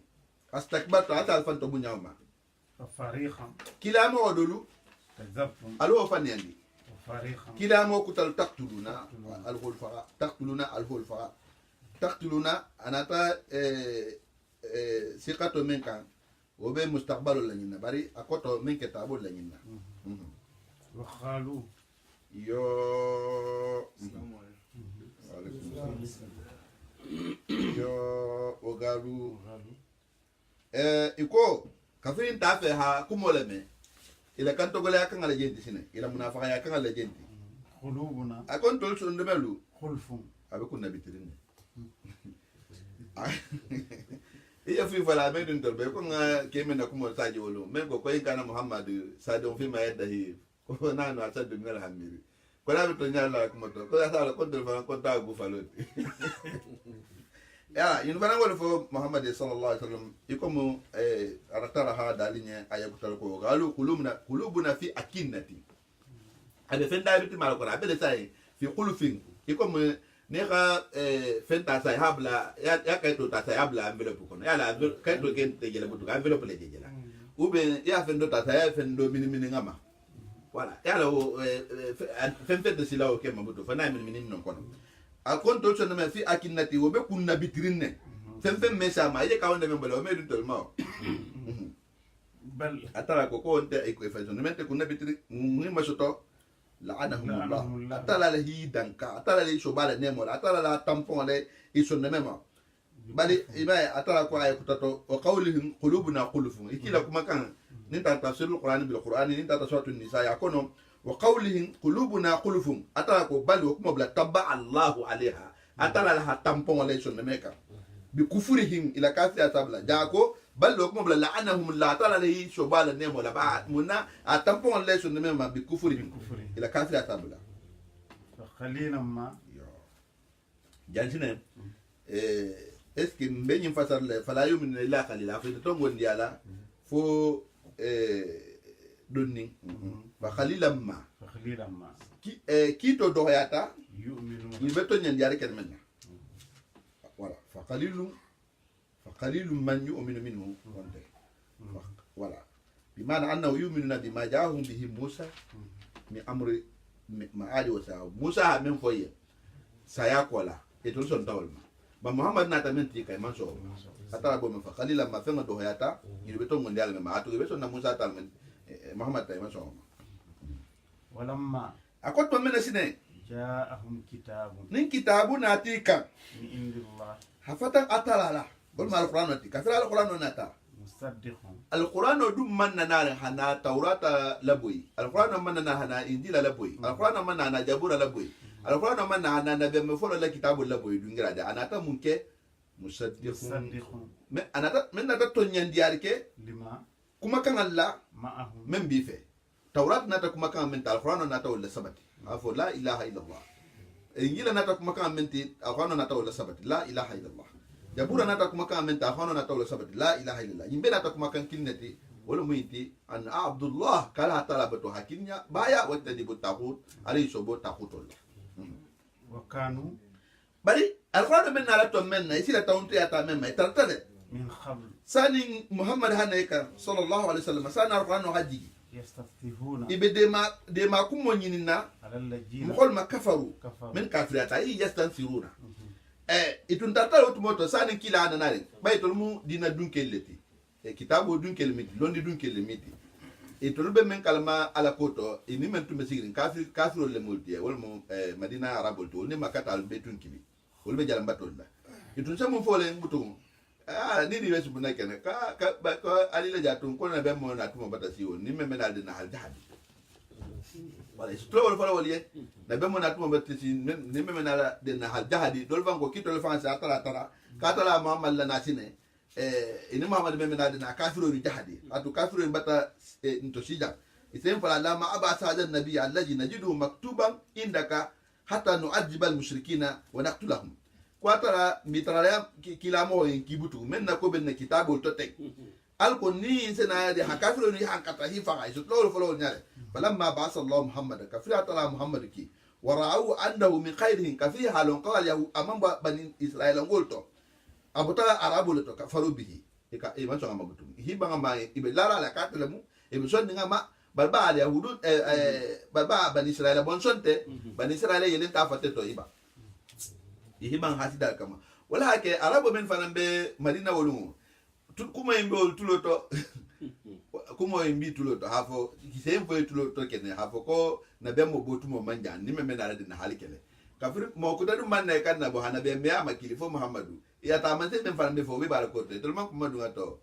astakbartu alta alfan to bunyawma fa fariqan kila mo dolu kadzabtum alo fanyandi fariqan كلا مو كتل تقتلونا الخلفاء تقتلونا أنا تا سيقاتو من كان وبي مستقبل لنا بري أكوتو من كتابو لنا وقالوا يو يو وقالوا إكو كفين تافها كمولمي ila kanto gole akanga la jenti sine ila munafaka ya akanga la jenti qulubuna akon tol so ndemelu khulfun abe kunna bitirine iya fi fala me dun tolbe ko nga keme na kumo taji wolo men ko koy kana muhammad sadon fi ma yadda hi ko na no asad min al hamiri ko la to nyala ko to ko sa la ko dol fa ko ta gu faloti ya yin bana wala fo muhammad sallallahu alaihi wasallam ikomo aratara ha dalinya ayakutal ko galu qulubuna fi akinnati abe fenda biti mal ko abe sai fi qulufin ikomo ne ga fenta sai habla ya kay to ta sai habla envelope ko ya la kay to gen te jela butu envelope le jela ube ya fendo ta sai fendo mini ngama voilà ya la fente de sila o kema butu fa na mini non kono akon to chona me fi akinnati wo be kunna bitirine fem mesa ma ye ka wonde me bolo me dun tolma bal atara ko ko onte e ko fa chona mente kunna bitiri ngi masoto la'anahumullah atala la hi danka atala le shobala ne mo atala la tampon le isonne mema bali iba atala ko ay kutato wa qawlihim qulubuna qulufun ikila kuma kan ninta tafsirul qur'ani bil qur'ani ninta tasawatun nisa yakono وقولهم قلوبنا قلوب أتاكو بل وكما بلا تبع الله عليها أتلا لها تامبون ليس نميكا بكفرهم إلى كافر أتابلا جاكو بل وكما بلا لعنهم الله أتلا له شبال النيم ولا بعد منا تامبون ليس نميكا بكفرهم إلى كافر أتابلا فخلينا ما جانسنا est-ce que mbenyi fasar le fala yumin ila khalila fa to ngon diala fo donni fa khalilan ma ki to doyata ni beto nyen diare ken menna voilà fa qalilun man yu'minu minhu voilà bimana annahu yu'minu bima ja'ahum bihi Musa mi amri ma'ali wa sa Musa men foye saya kola e to son tawalma ba Muhammad na tamenti kay man so atara bo me fa qalilan ma fenga doyata ni beto ngon diale ma atu beto na Musa talmen Muhammad tay man so walamma akot man mena sine ja'ahum kitabun nin kitabu natika min indillah hafatan atalala bol mal qur'an nati kafira al qur'an nata musaddiqun al qur'an dum man nana hana taurata laboy al qur'an man nana hana injila laboy al qur'an man nana jabura laboy al qur'an man nana nabe me folo la kitabu laboy dungira da anata munke musaddiqun me anata men nata to nyandiarke lima kuma kan Allah ma'ahum men bife taurat nata kuma kan men al qur'an nata wala sabati afo la ilaha illallah yila nata kuma kan menti akhwana nata wala sabati la ilaha illallah jabura nata kuma kan menti akhwana nata wala sabati la ilaha illallah yimbe nata kuma kan kinnati wala muyti an abdullah kala talabatu hakinya baya watadi butaqut ali sobo taqutullah وكانوا bari alquran men nala to men na isila tawnto ya ta men mai tartale من قبل sani muhammad hanayka sallallahu alaihi wasallam sana alquran no haji يستفتحون ibe de ma kumo nyinina على الذين mukol makafaru كفروا men kafirata yi yastansiruna itun tartale utumoto sani kila ana nare baytol mu dina dunkelleti kitabo dunkel miti londi dunkel miti itol be men kalma ala koto ini men tumbe sigirin kafiro le multi wol mo madina arabol to ni makata al betun kibi wol be jalam batol la itun samu fole ngutum ni di wesu buna kene ka ali la jatun ko na be mo na tumo batasi won ni men na de na hal jahadi wala istro wol fole wol ye na be mo na tumo batasi ni men na de na hal jahadi dol vango kitol fansa tara katala muhammad la nasine ini muhammad be men na de na kafiro ri jahadi atu kafiro bata ntoshija isem fala lama aba sada nabi allazi najidu maktuban indaka hatta nu'adhiba al-mushrikina wa naqtulahum kwatara mitraya kilamo en kibutu menna ko ben kitabu to tek alko ni sena de hakafiru ni hankata hifa isu lolo folo nyale falamma ba'asa allah muhammad kafira tala muhammad ki wa ra'u annahu min khairihin kafi halon qala yahu amamba bani israila ngolto abutala arabu le to kafaru bihi e ma songa magutum hibanga ma ibe lara la katalamu e bi sonni ngama balba ali yahudu balba bani israila bon sonte bani israila yelen ta fatte to iba yihiban hasida kama wala hake arabo men fanambe madina wolu kuma imbe tuloto kuma imbi tuloto hafo kisembo tuloto kene hafo ko na bembo botumo manja ni meme na radina halikele kafir mo ko dadu man ne kan na bo hana be me amakili fo muhammadu ya ta man se men fanambe fo we barako to man kuma dunga to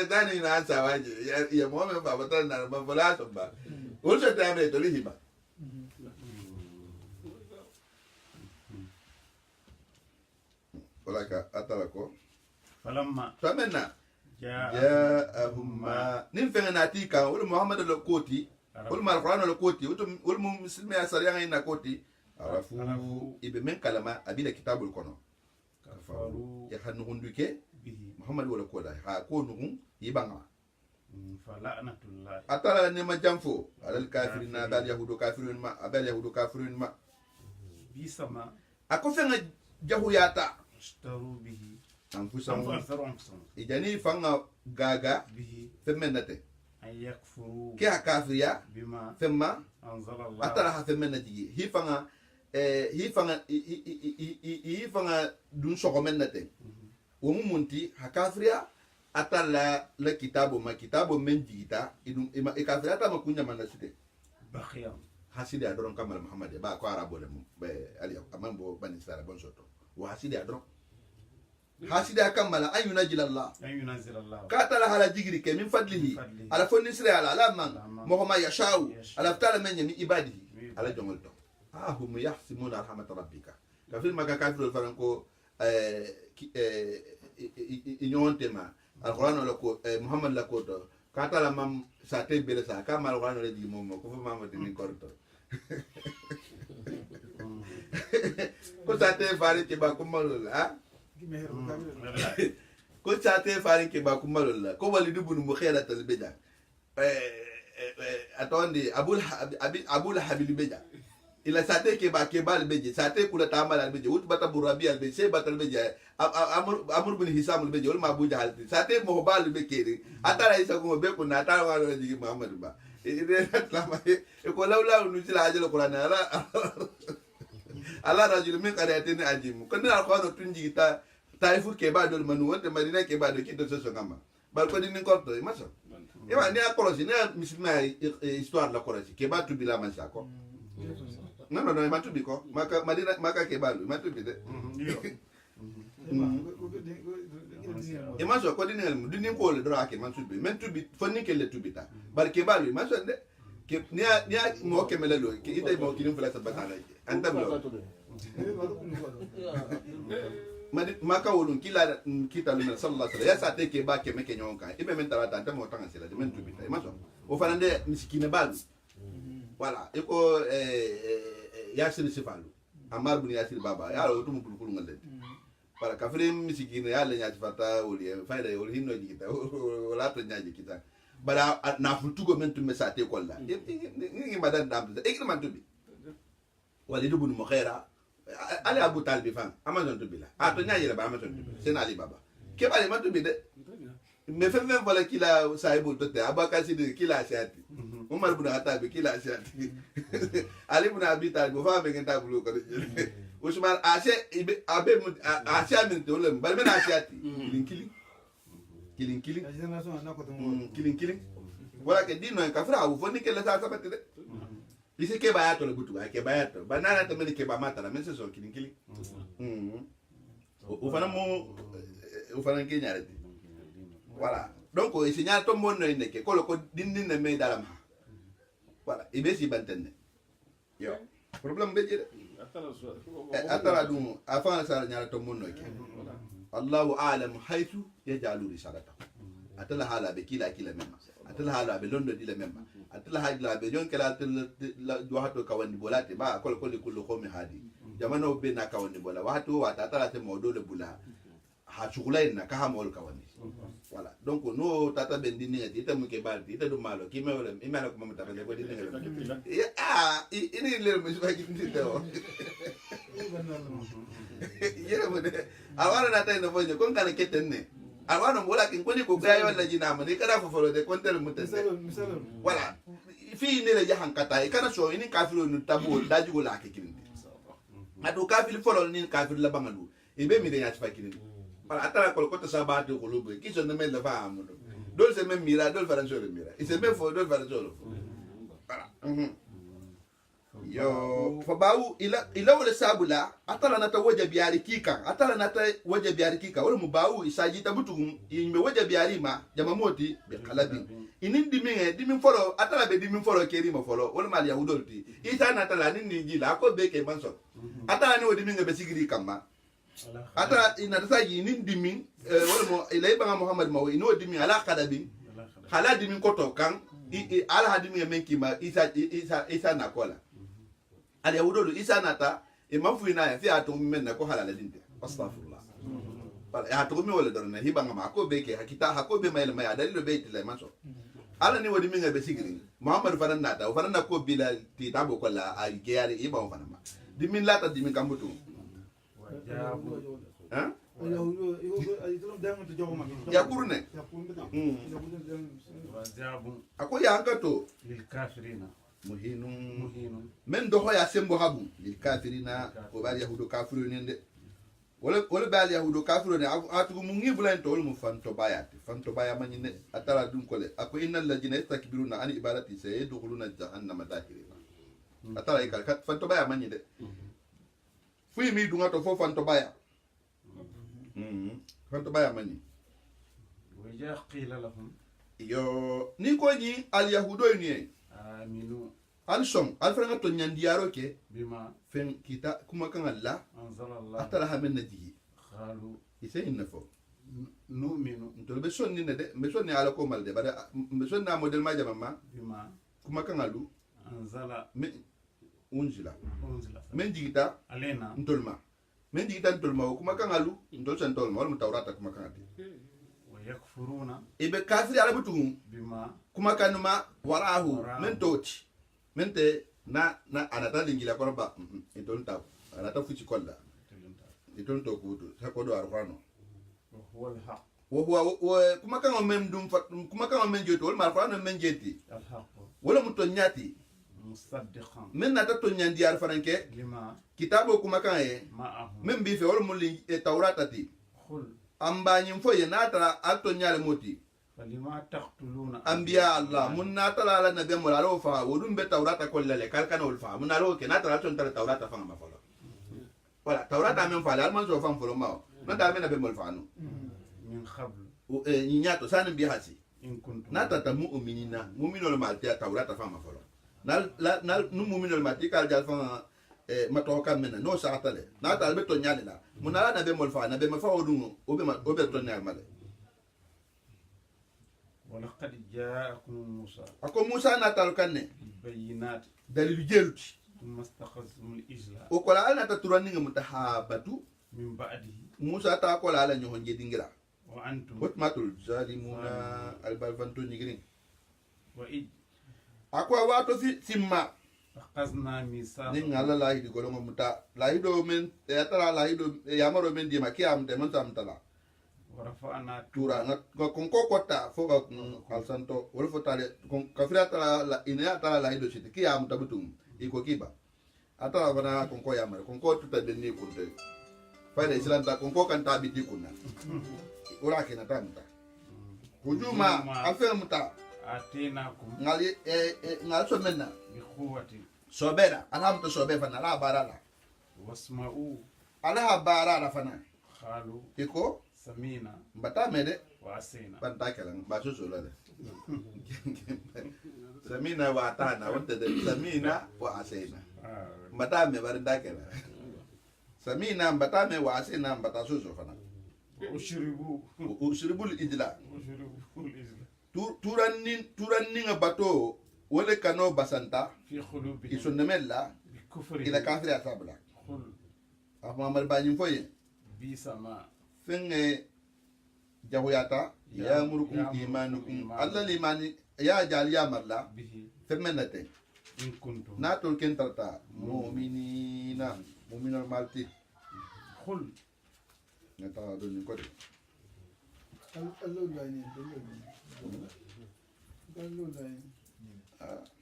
tani na ansa waje ya muhammad baba tan na mabala to ba ulsa tame to lihiba walaka atalako فلما famena جاء ja'ahum ma nin fengana tika wal muhammad al koti wal qur'an al koti wal muslimi asariya ina koti arafu ibe men kalama abila kitabul kono kafaru ya hanu hunduke به muhammad wala kola ha ko nugun yibanga فلعنة الله atala ne ma jamfo alal kafirina dal yahudu kafirun ma abal yahudu kafirun ma بسما akofenga jahuyata اشتروا به anfusahum أنفسهم ijani fanga gaga به femmenate أن يكفروا ke akafiriya بما femma أنزل الله atara ha femmenate ji hifanga dun sogomennate wo munti hakafiriya atala la kitabo men jigita idum ikafiriya ta makunya manasite بخيا hasidi adoron kamal muhammad ba ko arabo le be ali amambo bani sara bon soto wa hasidi adoron hasidi akamala an yunajil allah أن ينزل الله katala hala jigri ke min fadlihi ala fonni sira ala man mohoma yashau ala ftala men yami ibadihi ala jongolto hum yahsimuna rahmat rabbika kafir maka kafir faranko inyontema alquran la ko muhammad la ko to katala mam sa te bele sa kama alquran la jigi momo ko fama dini korto ko sa te fari ke ba ko malul ha ko sa te fari ke ba ko malul ko wali dubun mu khairat al bida atondi abul habil bida ila sate ke ba al beje sate kula tamal al beje wut bata burabi al beje batal beje amur bin hisam al beje wal mabu jahal sate mo bal be kere atara isa ko be ko na atara wala jigi muhammad ba ide lama ko lawla nu sila ajal qur'an ala rajul min qaratin ajim ko na ko no tunji ta taifu ke ba dol manu wonte madina ke ba do kito so ngama bal ko din ko to maso e ba ni akorosi ni misma histoire la korosi ke ba tu bila man sa ko non matubi ko maka madina maka ke balu matubi de e maso ko dinel mu dinin ko le dora ke matubi men tubi fonni ke le tubita bar ke balu maso de ke nia mo ke melelo ke ite mo kinin fala sabatana antam lo maka wolun kila kita lu sallallahu alaihi wasallam ya sa te ke ba ke me ke nyonka ibe men tarata antam mo tanga sela de men tubita e maso o falande miskine balu voilà eko yasir sifalu amar bun yasir baba ya lo tum bul ngalen para kafre misikine ya le nyati fata woli fayda woli hinno jikita wala to nyaji kita bala na futugo men tum mesate kolla ngi madan dam e ki man tubi wali du bun mo khaira ali abu talbi fan amazon tubi la to nyaji la ba amazon tubi sen ali baba ke bale man tubi de me fe fe wala kila saibu to te abakasi de kila asiati umar bun hatabi kila asiati ali bun abi talbi fa be ngenta bulu ko Usman Asia abe Asia min to lem bal men Asiati killing killing wala ke dino en kafra u foni ke la sa sabati de ise ke bayato le butu ke bayato banana to men ke ba mata la men se so killing u fana ke nyaare voilà donc o signal to mon no indeke ko ko dindin ne me dalam voilà ibe si bantenne yo problème be jere atara dum afan sar nyaara to mon no ke Allahu a'lam haythu yaj'alu risalatahu atala hala be kila memma atala hala be londo dile memma atala hala be jon kala do hato kawandi bolate ba kol kullu khomi hadi jamano be na kawandi bola wato wata atala te modo le bula ha chugulay na ka ha mol kawandi voilà donc no tata ben dini ita mu ke balti ita do malo ki me wala imana ko mamata be ko dini ini le me so ki dini to yere mo de awara na tay no bonyo kon kana ketenne awara mo wala kin koni ko gayo la jina mo ni kada fo folo de kontel mutese voilà fi ne le jahan kata e kana so ini kafiro no tabo daji wala ke kin adu kafil folo ni kafir la bangalu e be mi de ya fa kin para atara kol kota sabatu ko lobe ki so ne me la fa amudo dol se me mira dol fa ranso mira e se me fo dol fa ranso voilà yo fa bawu ila wala sabula atala nata waja biari kika atala nata waja biari kika wala mu bawu isaji tabutugum yimbe waja biari ma jama moti be kalabi inin dimin folo atala be dimin folo keri ma folo wala mal yahudolti isa natala ni jila ko be ke manso atala ni wodi minga be sigiri kamma ata ina tasaji nin dimin wala mo ilay banga muhammad mawo ino dimin ala kadabi hala dimin koto kan ala hadimi menki ma isa na kola ali yahudolu isa nata e mafuina ya fi ato men na ko halala dinte astaghfirullah bal ya to mi wala dorna hibanga ma ko be ke hakita hako be mayel maya dalilo be tile manso ala ni wodi minga be sigiri muhammad fanan nata o fanan ko bila ti tabo kola ay geari iba o fanan ma dimin lata dimin kambutu ya kurne ako ya hankato lil kafirina muhinun men do hoya sembo habu lil kafirina ko bal yahudo kafirun de wala bal yahudo kafirun atu mu ngi bulan to mu fanto baya manine atara dum kole ako innal ladina yastakbiruna an ibadati sayadkhuluna jahannama dakhirina atara ikal kat fanto baya manine fuyi mi dunga to fo fanto baya fanto baya mani wa qila lahum yo ni ko ni al yahudo ni aminu al som al franga to nyandiyaro ke bima fen kita kuma kan Allah anzalallah atala hamen naji khalu ise innafo nu'minu to be sonni ne de be sonni ala ko mal de bare be sonna model ma jama bima kuma kan alu anzala unzila men jigita alena ntolma men jigita ntolma kuma kan alu ndol sen tolma wal mutawrata kuma kan ati wa yakfuruna ibe kafiri ala butum bima kuma kanuma warahu men toti mente na anata lingila korba idonta anata fuci kolla idonto kudu sakodo arfano huwa alhaq wa kuma kan men dum kuma kan men joto wal marfano men jeti alhaq wala mutonyati musaddiqan men nata tonyandi arfanke lima kitabo kuma kan e ma'ahu men bi fe wala mulli tawrata ti khul ambanyim foye nata atonyale moti falima taqtuluna anbiya allah mun natala ala nabiy mulalo fa wodum be tawrata kollale kalkana ul fa mun alo ke natala ton tawrata fa ma folo wala tawrata men fa al man so fa folo ma na da men be mul fa no min qabl ni nyato sanin bi hasi in kuntum nata ta mu'minina mu'minul malti tawrata fa ma folo nal nu mu'minul malti kal jal fa matoka men no sa atale nata be to nyale la mun ala nabiy mul fa nabiy ma fa wodum o be to nyal male ولقد جاءكم موسى ako musa natal kanne بالبينات dalil jeluti ثم استخذتم الإجل o kola ala ta turani ngam tahabatu من بعده musa ta kola ala nyohon je dingira وأنتم hotmatul zalimuna albalfanto nyigirin وإذ akwa wato simma أخذنا ميثاقكم nin ala lahi di golongo muta lahi do men ya tara lahi do yamaro men di makiam de monta mutala ورفعنا tura nga konko kota foga alsanto wol fotale kon kafira tara la ina tara lahi do siti kiam tabutum iko kiba atara bana konko yamare konko tuta denni kunte fayda islanta konko kan tabi di kunna ora kina tamta hujuma afa muta آتيناكم ngali ngal so menna بقوة sobera alhamdu sobe fana la barala واسمعوا ala barala fana قالوا iko سمينا mbata mede وعصينا banta kalan ba so so la samina wa atana wanta da samina wa asaina mbata me bar da kala samina mbata me wa asaina mbata so so fana وأشربوا usribul ijla وأشربوا الإجل turannin bato wole kano basanta في قلوبهم isonnemella بكفرهم ila kafiri asabla قل afamar banyin foye بئس ما fenge jahoyata ya murkum imanukum alla limani ya jaliya marla به femenate إن كنتم na tolken tarta mu'minina mu'minal malti قل nata do ni ko de allo la ni allo la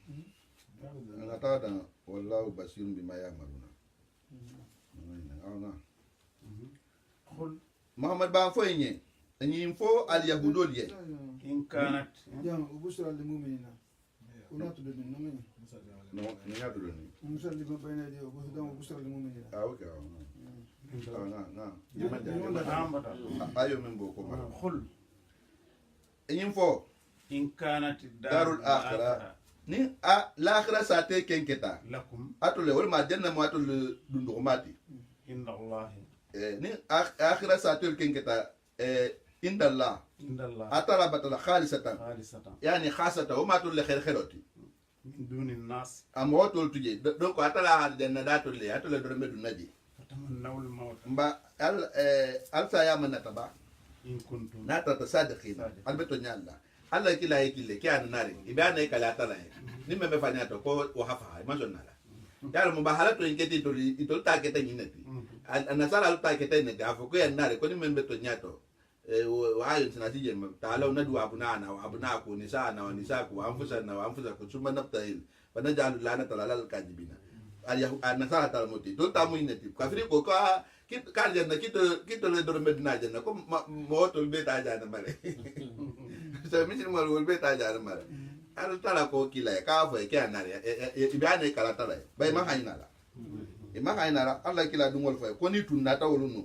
ni nata da wallahu basirun bima ya'maluna ana قل muhammad ba fo yin ni fo al yahudol ye إن كانت jam ubusra lil mu'minina unatu de nomen no ni ngado ni musal li bayna de ubusra lil mu'minina ah okay na ayo men bo ko mara قل yin fo إن كانت darul akhirah ni a l'akhirah sate kenketa لكم atole wol ma janna mo atole dundu mati عند الله ni akhirah sate kenketa inda allah عند الله atara batala khalisatan خالصة yani khasata o ma tole khair khairoti من دون الناس amo tol tuje donc atala janna datole atole do medu naji فتمنوا الموت mba al sa ya manata ba إن كنتم nata tasadiqina albeto nyalla alla kila yekile kya nare ibana kala tala ni meme fanya to ko wa hafa ma jonnala yalo mo bahala to ingeti to itol ta keta nyinati anasala al ta keta ne gafo ko yan nare ko ni meme to nyato wa ayo tinati je taala unadu abuna na abuna ko ni sana wa nisa ko anfusa ko summa nabtahil bana jalu lana talala al kadibina al yahu anasala tal moti to ta mu inati kafiri ko ka kit kan janna kito le do medina janna ko mo to be ta janna mare so misil mo wol be ta janna mare al tala ko kila ka fo ke anare ibane kala tala bay ma haynala e ma haynala alla kila dum wol fo ko ni tunna ta wolunu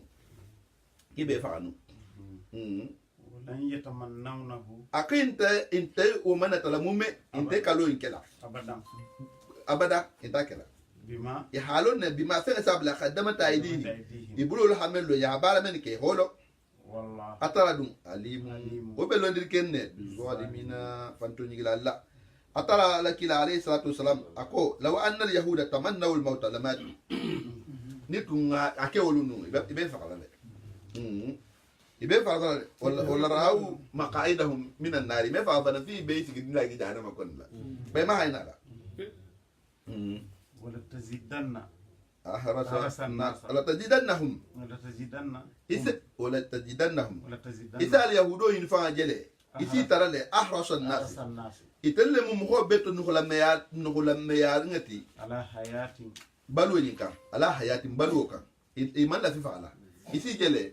kibe faanu ولن يتمنونه akinte inte o mana tala mume inte kalo inkela أبدا abada inte kala بما ya halon ne bima fa sabla khadama taidi بأيديهم ibulul hamelo ya bala men ke holo والله atara dum alimu o be londir kenne zalimina fantoni gila alla atara la kila alayhi salatu wasalam ako law anna al yahuda tamannaw al maut lamat nitunga ake wolunu ibe fakala le ibe fakala wala raaw maqaidahum min an nar me fa bana fi bayti gidla gidana ma kon la be ma hayna la ولتزيدن أحرس الناس ولتجدنهم ولتزيدن ولتجدنهم ولتزيدن إذا اليهود ينفع جلي إذا ترى له أحرس الناس الناس إتلم مخبط نخلا ميار نتي على حياة بلو ينكم على حياة بلو كم إيمان لا في فعلا إذا جلي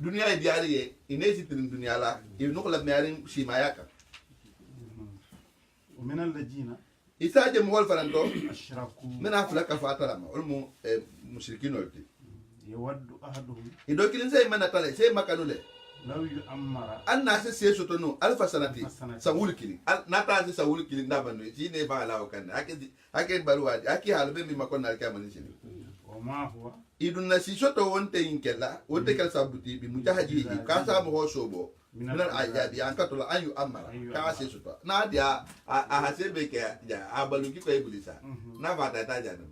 دنيا ديارية إنسي ترين دنيا لا ينخلا ميار شيمايا كم ومن الذين إذا جم هو الفرنتو أشركوا من أفلك فاترما علمو مشركين ولتي يود أحدهم إذا كلين زي ما نتالي زي ما كانوا له لو يؤمر anna se se soto no alfa sanati sawul kili nata se sawul kili ndaba no ti ne ba la okanda ake baluwa ake halbe mi makon na kama ni sini وما هو idun na si soto wonte inkela wonte kal sabuti bi mujahaji ka sa mo sobo من العجاب يعني كتلا أن يؤمر كاسي سوتو ناديا أحسبك يا أبلوكي كيبليسا نفعت تاجنا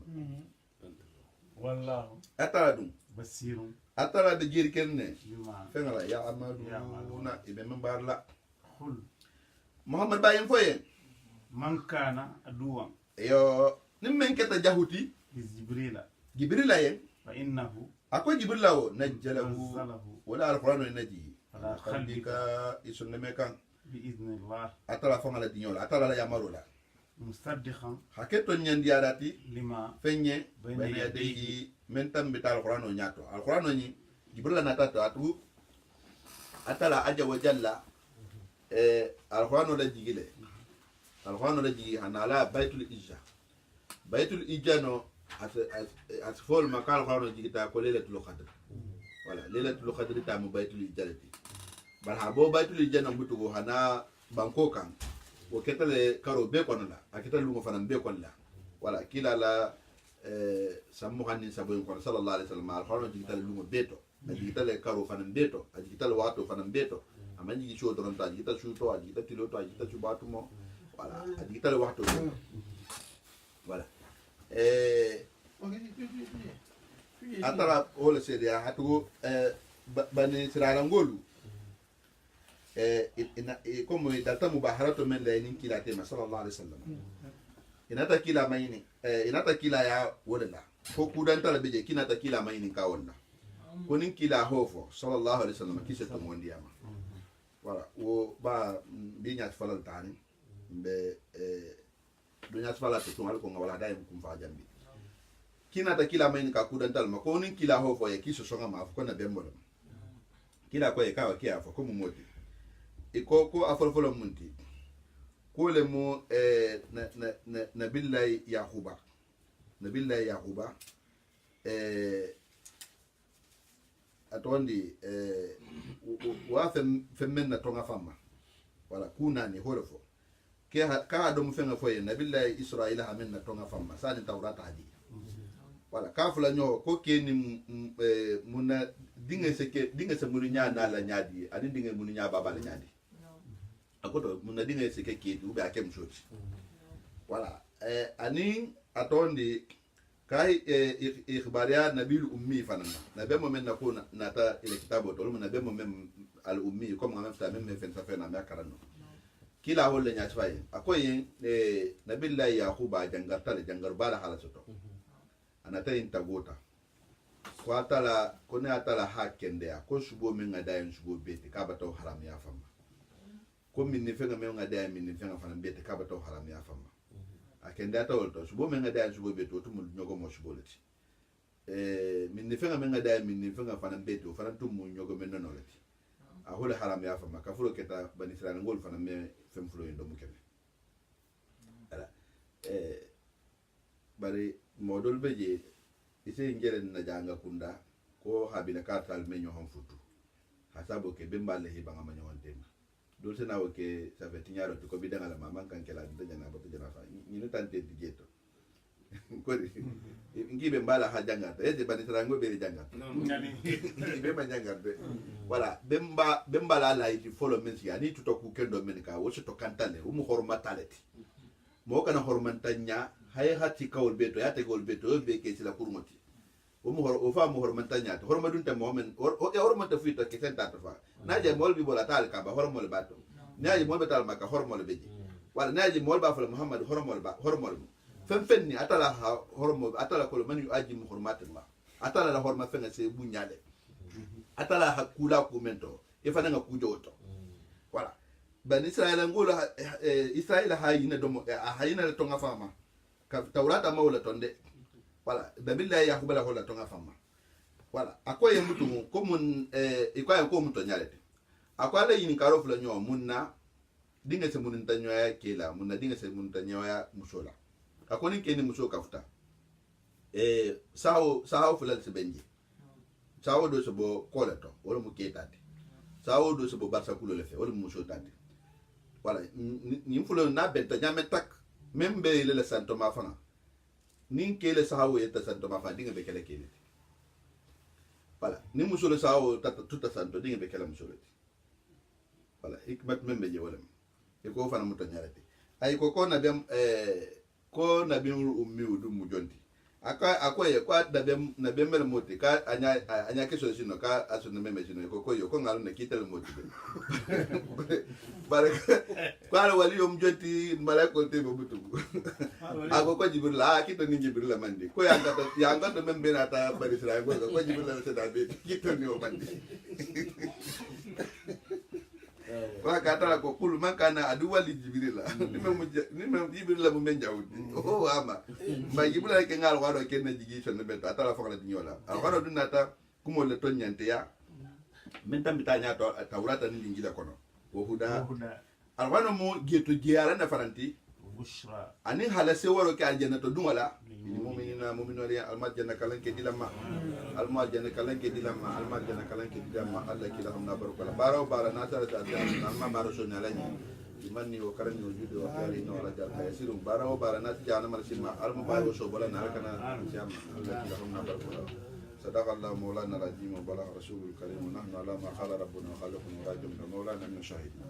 والله أترادون بصير أترى بجير كنة بما فعلا يا أمادونا إبن من بارلا قل محمد باين فوين من كان عدوا yo nimmen keta jahuti جبريل yen فإنه ako jibrila o najjalahu نزله wala alquran naji على qalbika isunne kan بإذن الله atala fangala dinyola atala la yamarola مصدقا haketo nyandi adati لما fenye بين bene يديه yadayhi men tambita alquran o nyato alquran ni jibrila natata atu atala aja wa jalla alquran la jigile alquran la jigi hanala baitul ijja no as fol makal alquran jigita ko lailatul qadr wala lailatul qadr ta mu baitul ijjalati bar ha bo baitul ijjana mutugo hana banko kan o ketale karo be kono la akita lungo fanan be kono la wala kila la sammu hanin saboy kono sallallahu alaihi wasallam alquran jigita lungo beto jigita le karo fanan beto jigita le wato fanan beto amanji gi shodo ron ta jigita shuto jigita tiloto jigita subatu mo wala jigita le wato voilà atara wala sedia hatu bani sirala ngolu como data mubaharatu men la nin kila tema sallallahu alaihi wasallam inata kila mayni inata kila ya wala ko kudan tala beje kinata kila mayni ka wala konin kila hofo sallallahu alaihi wasallam kise to mondiama voilà wo ba binya falal tani be dunya fala to tungal ko ngawala dai kum fa jambi kina ta kila main ka kudan talma ko nin kila ho fo ya kiso songa ma ko na bembolo kila ko e ka wa kia fo ko mu moti e ko afol folo munti ko le mo na billahi yaquba atondi wa femmen na tonga fama wala kuna ni horofo ka do mu fenga foye nabillahi israila hamen na tonga famma sani tawrata hadi wala ka fula nyo ko keni muna dinga se munu nya na la nyadi ani dinga munu nya baba la nyadi akoto muna dinga se ke kedi ube akem shoti wala ani atondi kai ikhbariya nabil ummi fanana nabe mo men na ko nata ile kitabo to mo nabe mo men al ummi comme ngam fa men fen sa fe na me karano kila holle nya tfaye akoy nabillahi yaquba jangarta le jangar bala hala soto anata intagota ko atala ko ne atala hakende ko subo men ngada en subo beti ka bato haram ya fama ko min ne fenga men ngada min ne fenga fana beti ka bato haram ya fama akende atol to subo men ngada en subo beti to mul nyogo mo subo leti min ne fenga men ngada min ne fenga fana beti fana tum mu nyogo men no leti a hole haram ya fama ka fulo keta bani israel ngol fana me fem fulo ndo mukene ala bari modol beje ise ngere na janga kunda ko habila kartal menyo hon futu hasabo ke bembale he banga manyo tema dol sena o ke sa fait nyaro to ko bidanga la mama kan kala dajana ba dajana fa ni no tante digeto ko ngi be mbala ha jangata bani israel ngo be jangata be ma jangata voilà bemba la la di follow men si ani to ku kendo men ka wo to kantale mu horma taleti mo kana hormantanya hay hatti kawol beto ya tegol beto be ke sila kurmoti o fa mu hormantanya to horma dunta mo men o hormanta fuita ke senta to fa naje mol bi bola tal ka ba hormol bato naje mol betal maka hormol beji wala naje mol ba fala muhammad hormol fen ni atala hormol atala ko man yu aji mu hormatillah atala la horma fenga se bunyale atala hakula kumento ifana nga kujoto wala bani israila ngolo israila hayina domo hayina le tonga fama ka tawrata mawla tonde wala billahi yaquba la hola tonga fama wala akoye mutu ko mun ikoye ko muto nyalete akwala yini karo fula nyo munna dinga se mun tanyo ya kela munna dinga se mun tanyo ya musola akoni keni muso kafuta sao fula se benje sawo do sobo koleto wala mu ketati sawo do sobo barsa kulo le fe wala mu shotati wala ni fulo na benta nyame tak membe le santo ma fana nin kele sawo yeta santo ma fana dinga be kele kele wala ni muso le sawo tata tuta santo dinga be kele muso le wala hikmat men be je wala e ko fana muta nyarati ay ko na dem ko na bi ummi udum mu jonti aka akoye kwa na be mel moti ka anya keso sino ka aso na meme sino ko yo ko ngalo na kitel moti bare kwa wali um jonti mala ko te bo butu ako ko jibril la kito ni jibril la mandi ko yanga to membe na ta bari sira ko jibril la se da be kito ni o mandi kwa kata ko kulu makana adu wali jibril la ni jibril la mu men jawdi o ama ma jibril la ke ngal wado ken na jigi son be ta la fakala di nyola wado dunata kumo le ton nyante ya men tam bitanya to tawrata ni ngila kono wo huda alwano mo geto jiara na faranti bushra ani halase waro ke aljanna to dumala ni mu'minina ya almajanna kalan ke dilama almajanna kalan ke dilama almajanna kalan ke dilama Allah kila hamna barkala baro bara nasara ta alma baro sonna lani imanni wa karani wujudu wa kari no ala jal hayasirum baro bara nas jana marsima alma baro so bola na kana jam Allah kila hamna barkala صدق الله مولانا العظيم وبلغ رسول الكريم ونحن على ما قال ربنا وخلقنا راجعون مولانا من شاهدنا